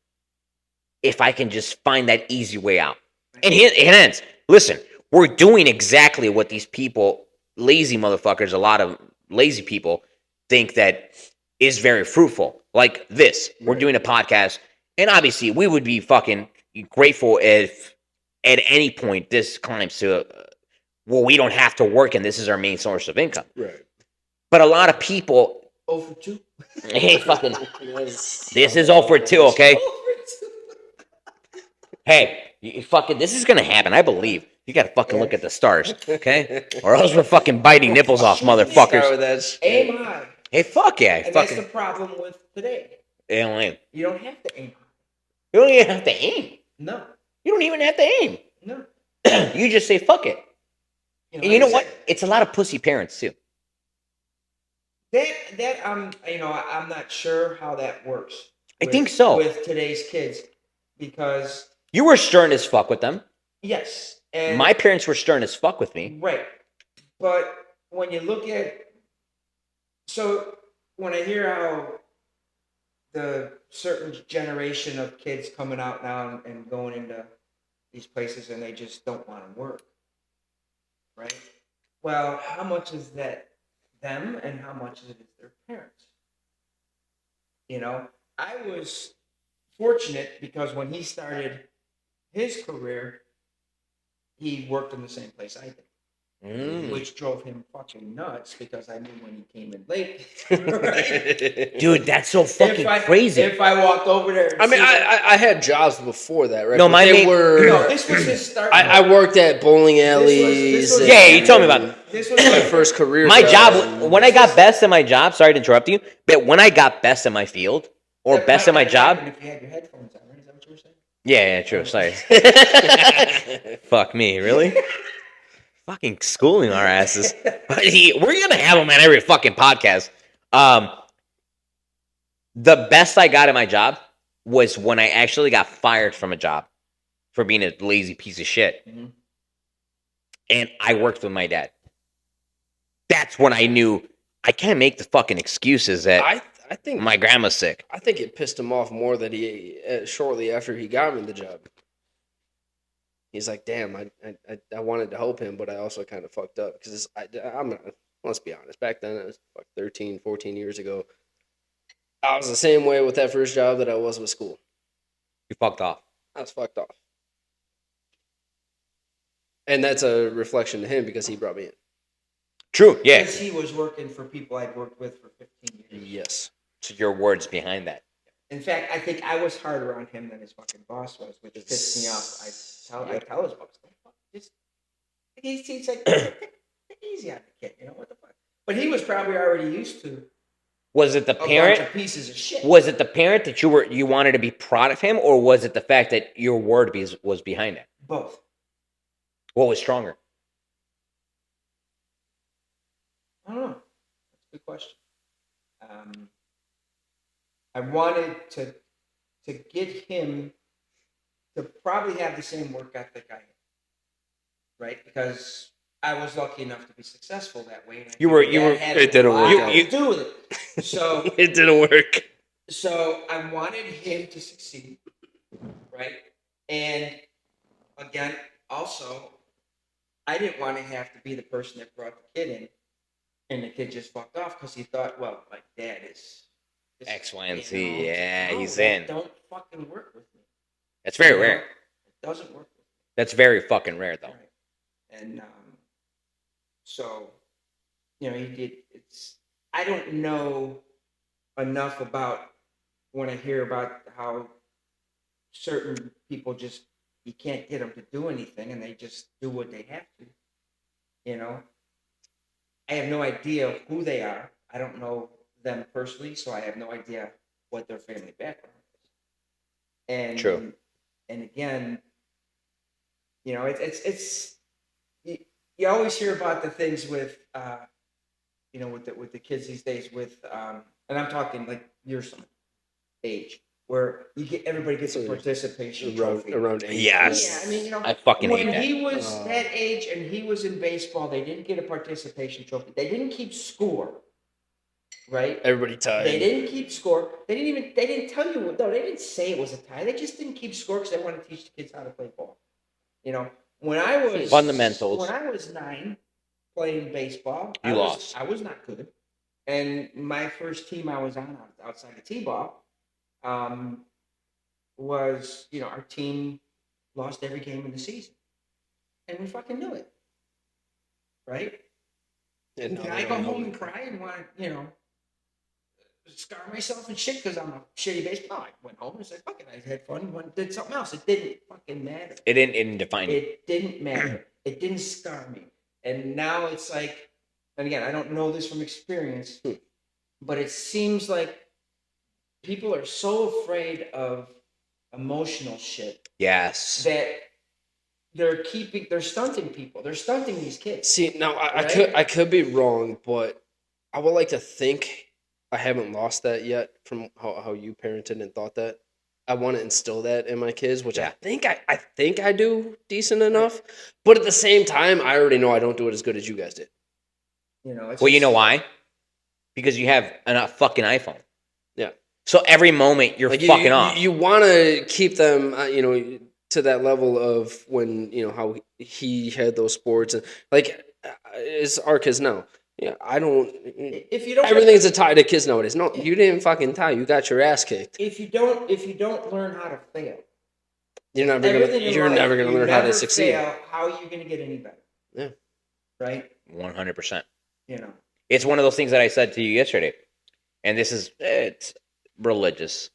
if I can just find that easy way out? And it ends. Listen, we're doing exactly what these people, lazy motherfuckers, a lot of lazy people think that is very fruitful. Like this, we're doing a podcast, and obviously we would be fucking grateful if at any point this climbs to, well, we don't have to work and this is our main source of income. Right. But a lot of people, 0 for 2. hey, fucking, this is 0 for 2, okay? Hey, you fucking, this is gonna happen. I believe. You gotta fucking look at the stars, okay? Or else we're fucking biting nipples off, Start motherfuckers. with that shit. Aim high. Hey, fuck yeah, And that's fucking. the problem with today. You don't aim. You don't have to aim high. You don't even have to aim. No. You don't even have to aim. No. You just say fuck it. And you know what? It's a lot of pussy parents too. That I'm not sure how that works. I think so. With today's kids, because You were stern as fuck with them. yes, and My parents were stern as fuck with me. right, but when you look at, so when I hear how the certain generation of kids coming out now and going into these places and they just don't want to work, right? Well, how much is that them and how much is it their parents? I was fortunate because when he started his career, he worked in the same place I did. which drove him fucking nuts because I knew when he came in late. Dude, that's so fucking crazy. If I walked over there, and I mean, seen him- I had jobs before that, right? No, But my they main- were. no, this was his start. I worked at bowling alleys. this was- Yeah, you told me about it. This was my first career. My job, and- when I got best at my job, sorry to interrupt you, but when I got best at my field or That best at my might job, happen if you had your headphones on, right? Is that what you were saying? yeah, true. Sorry. Fuck me, really? Fucking schooling our asses. We're gonna have them at every fucking podcast. The best I got at my job was when I actually got fired from a job for being a lazy piece of shit. Mhm. And I worked with my dad. That's when I knew I can't make the fucking excuses that I think my grandma's sick. I think it pissed him off more that he shortly after he got me the job. He's like, damn, I wanted to help him, but I also kind of fucked up because I'm not. Let's be honest. Back then, it was 13, 14 years ago. I was the same way with that first job that I was with school. You fucked off. I was fucked off. And that's a reflection to him because he brought me in. True. Yeah. Because he was working for people I'd worked with for 15 years. Yes. So your words behind that. In fact, I think I was harder on him than his fucking boss was, which pissed me off. I tell his boss, "Don't fuck, just he's like take it easy on the kid, you know what the fuck." But he was probably already used to Was it the a bunch parent? of pieces of shit. Was it the parent that you wanted to be proud of him, or was it the fact that your word was behind it? Both. What was stronger? I don't know. That's a good question. I wanted to get him to probably have the same work ethic I had, right? Because I was lucky enough to be successful that way. And I You think were- that you were- had it didn't a work lot out. to do with it. So It didn't work. So I wanted him to succeed, right? And again, also, I didn't want to have to be the person that brought the kid in, and the kid just fucked off because he thought, well, my dad is X, Y, and you Z. know, Yeah, no, he's that in. Don't fucking work with me. That's very You know? rare. It doesn't work with That's very fucking rare, me. though. Right. And so, you know, he did. I don't know enough about when I hear about how certain people just you can't get them to do anything and they just do what they have to. You know, I have no idea who they are. I don't know them personally, so I have no idea what their family background is. And True. And again, you know, it's you always hear about the things with you know, with the kids these days with and I'm talking like your son age where you get everybody gets a participation trophy. Around 8. Yes. Yeah, I mean, you know, I fucking hate when that. he was that age and he was in baseball, they didn't get a participation trophy. They didn't keep score, right? Everybody tied. They didn't keep score. They didn't tell you. No, they didn't say it was a tie. They just didn't keep score because they wanted to teach the kids how to play ball. You know, when I was Fundamentals. When I was 9 playing baseball, You lost. I was not good. And my first team I was on outside of T-ball was, you know, our team lost every game in the season, and we fucking knew it, right? And Can I go home and cry and want to, you know, scar myself and shit because I'm a shitty baseball? No, I went home and said, fuck it, I had fun, went and did something else. It didn't fucking matter. It didn't define you. It didn't matter. It didn't scar me. And now it's like, and again, I don't know this from experience, but it seems like people are so afraid of emotional shit Yes. that they're stunting people. They're stunting these kids. See, now Right? I could be wrong, but I would like to think I haven't lost that yet from how you parented and thought that. I want to instill that in my kids, which Yeah. I think I do decent enough. But at the same time, I already know I don't do it as good as you guys did. You know, it's Well, you just- know why? Because you have a fucking iPhone. Yeah. So every moment you're Like fucking off. You want to keep them, you know, to that level of when, you know, how he had those sports and like it's our kids now. Yeah, I don't. If you don't, Everything's a tie to kids nowadays. No, you didn't fucking tie. You got your ass kicked. if you don't learn how to fail, You're never everything in gonna life, learn how to never succeed. fail, how are you gonna get any better? Yeah. right? 100%. You know. It's one of those things that I said to you yesterday, and this is it's religious,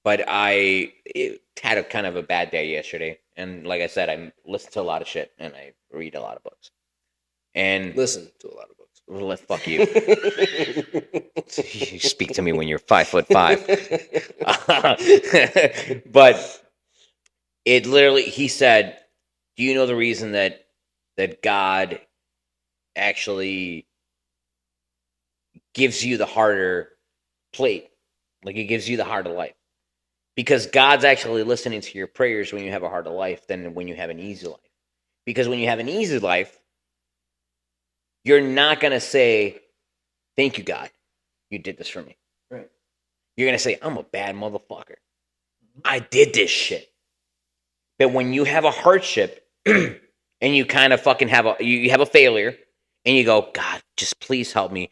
but had a kind of a bad day yesterday, and like I said, I listen to a lot of shit and I read a lot of books, and Listen to a lot of books. fuck you. You speak to me when you're 5'5". But it literally, he said, "Do you know the reason that God actually gives you the harder plate? Like, it gives you the harder life, because God's actually listening to your prayers when you have a harder life than when you have an easy life. Because when you have an easy life, you're not gonna say, 'Thank you, God, you did this for me.' Right. You're gonna say, 'I'm a bad motherfucker. I did this shit.' But when you have a hardship and you kind of fucking have you have a failure, and you go, 'God, just please help me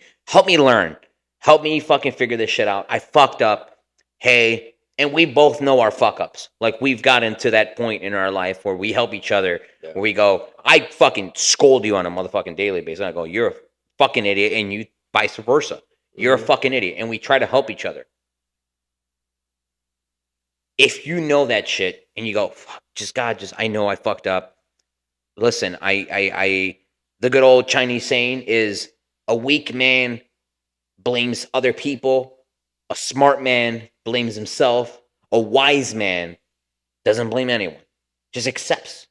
learn, help me fucking figure this shit out. I fucked up. Hey,' and we both know our fuck ups. Like, we've gotten to that point in our life where we help each other. Yeah. Where we go, I fucking scold you on a motherfucking daily basis. And I go, 'You're a fucking idiot,' and you vice versa. You're a fucking idiot, and we try to help each other. If you know that shit and you go, 'Fuck, just God, just I know I fucked up.' Listen, the good old Chinese saying is, a weak man blames other people, a smart man blames himself, a wise man doesn't blame anyone, just accepts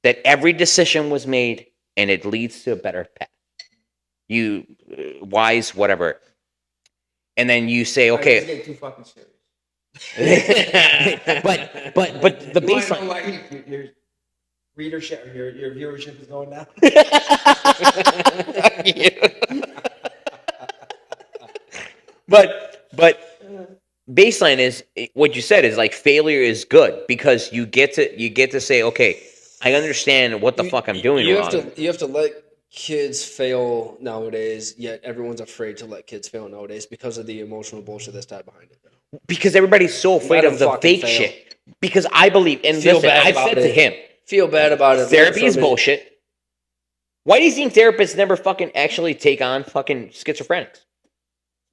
that every decision was made and it leads to a better path. You wise, whatever. And then you say, It's okay, getting too fucking serious. but the You wanna know baseline. why your readership, your viewership is going down? but baseline is what you said is like, failure is good because you get to say, okay, I understand what the fuck I'm doing You wrong. you have to let kids fail nowadays, yet everyone's afraid to let kids fail nowadays because of the emotional bullshit that's tied behind it. Because everybody's so afraid Let of him the fucking fake fail. shit. Because I believe, and Feel listen, bad I've about said to it. him, Feel bad about it. therapy learn is from it. bullshit. Why do you think therapists never fucking actually take on fucking schizophrenics?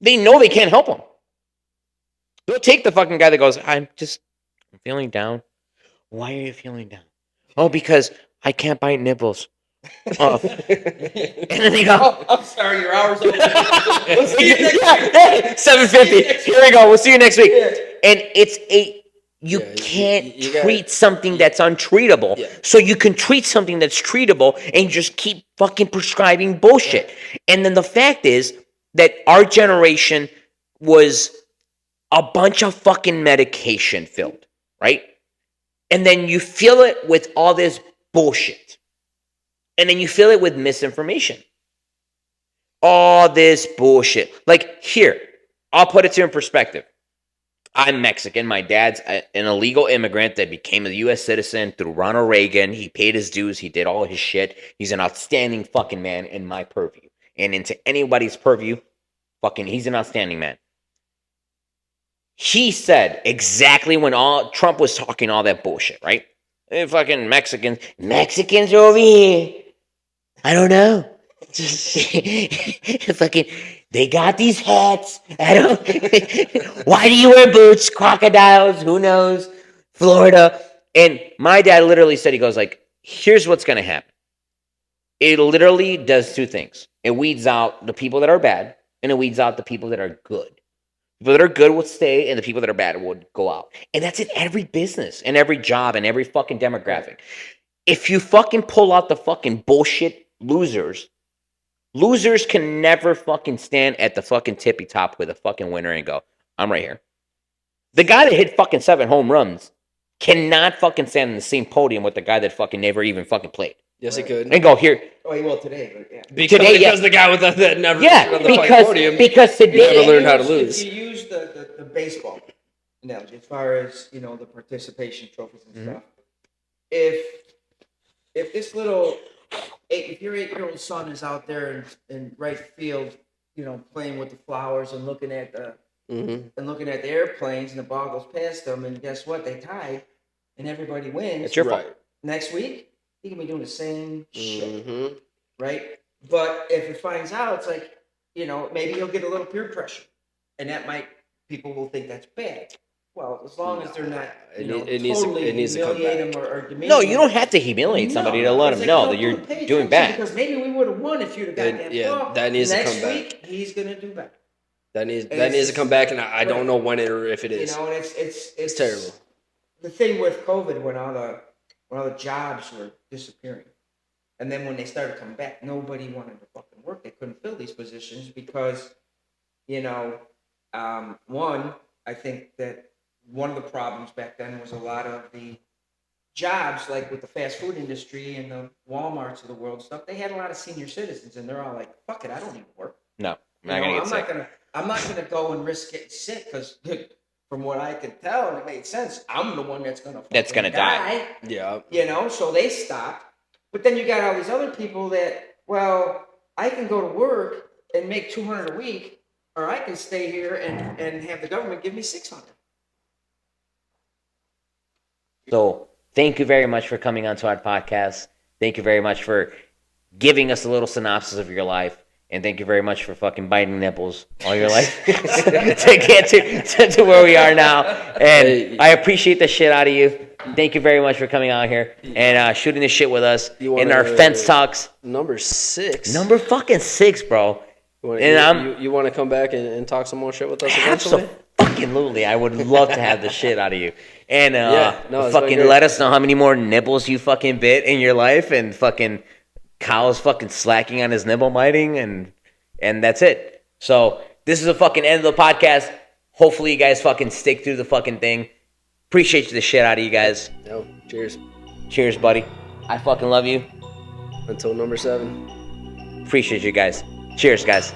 They know they can't help them. They'll take the fucking guy that goes, I'm feeling down. Why are you feeling down? Oh, because I can't bite nipples. Oh. And then they go, Oh, I'm sorry, your hour's over. We'll see you next week. yeah, 7:50. Here we go. We'll see you next week. And it's you Yeah, can't you gotta- treat something that's untreatable. Yeah. So you can treat something that's treatable and just keep fucking prescribing bullshit. And then the fact is that our generation was a bunch of fucking medication filled, right? And then you fill it with all this bullshit. And then you fill it with misinformation. All this bullshit. Like, here, I'll put it to you in perspective. I'm Mexican. My dad's an illegal immigrant that became a U.S. citizen through Ronald Reagan. He paid his dues. He did all his shit. He's an outstanding fucking man in my purview. And into anybody's purview, fucking, he's an outstanding man. He said exactly when Trump was talking all that bullshit, right? Fucking Mexicans over here. I don't know. Fucking, they got these hats. I don't. Why do you wear boots? Crocodiles? Who knows? Florida. And my dad literally said, he goes like, here's what's gonna happen. It literally does two things. It weeds out the people that are bad, and it weeds out the people that are good. People that are good will stay, and the people that are bad would go out. And that's in every business, and every job, and every fucking demographic. If you fucking pull out the fucking bullshit losers can never fucking stand at the fucking tippy top with a fucking winner and go, I'm right here. The guy that hit fucking 7 home runs cannot fucking stand in the same podium with the guy that fucking never even fucking played. Yes, he could. And go, here. Oh, he will today, but yeah. Because the guy with that never Yeah, on the fucking because podium. today, never learned how to lose. If you use the baseball analogy, as far as the participation trophies and stuff, if this little if your 8-year-old son is out there in right field, playing with the flowers and looking at the airplanes, and the ball goes past them, and guess what? They tied, and everybody wins. it's your fault. Right. Next week, he can be doing the same shit, Mm-hmm. right? But if it finds out, it's like, you know, maybe he'll get a little peer pressure, and that might people will think that's bad. Well, as long as they're not, It you know, need- it needs to- totally it needs to come humiliate back. him or demean No, him. you don't have to humiliate somebody to let It's them like, know no, that you're dude, pay doing attention, bad. because maybe we would have won if you'd have got And, that yeah, ball. that needs to Next come back. week, he's gonna do better. That needs And that it's needs to just- come back, and I right. don't know when it or if it You is. know, and it's terrible. The thing with COVID, when all the jobs were disappearing, and then when they started coming back, nobody wanted to fucking work. They couldn't fill these positions because, you know, one, I think that one of the problems back then was a lot of the jobs, like with the fast food industry and the Walmarts of the world and stuff, they had a lot of senior citizens, and they're all like, "Fuck it, I don't need to work. No, I'm You not know, gonna get I'm sick. not gonna go and risk getting sick because, from what I could tell, and it made sense. I'm the one that's gonna die. Yeah. You know, so they stopped. But then you got all these other people that, well, I can go to work and make $200 a week, or I can stay here and have the government give me $600. So thank you very much for coming onto our podcast. Thank you very much for giving us a little synopsis of your life. And thank you very much for fucking biting nipples all your life to get to where we are now. And I appreciate the shit out of you. Thank you very much for coming out here and shooting this shit with us You in wanna- our fence talks. Number 6. Number fucking 6, bro. You and want to come back and talk some more shit with us eventually? Absolutely. I would love to have the shit out of you. And Yeah, no, it's been fucking great. let us know how many more nipples you fucking bit in your life, and fucking Kyle's fucking slacking on his nibble biting, and that's it. So this is the fucking end of the podcast. Hopefully you guys fucking stick through the fucking thing. Appreciate the shit out of you guys. No. Cheers. Cheers, buddy. I fucking love you. Until number 7. Appreciate you guys. Cheers, guys.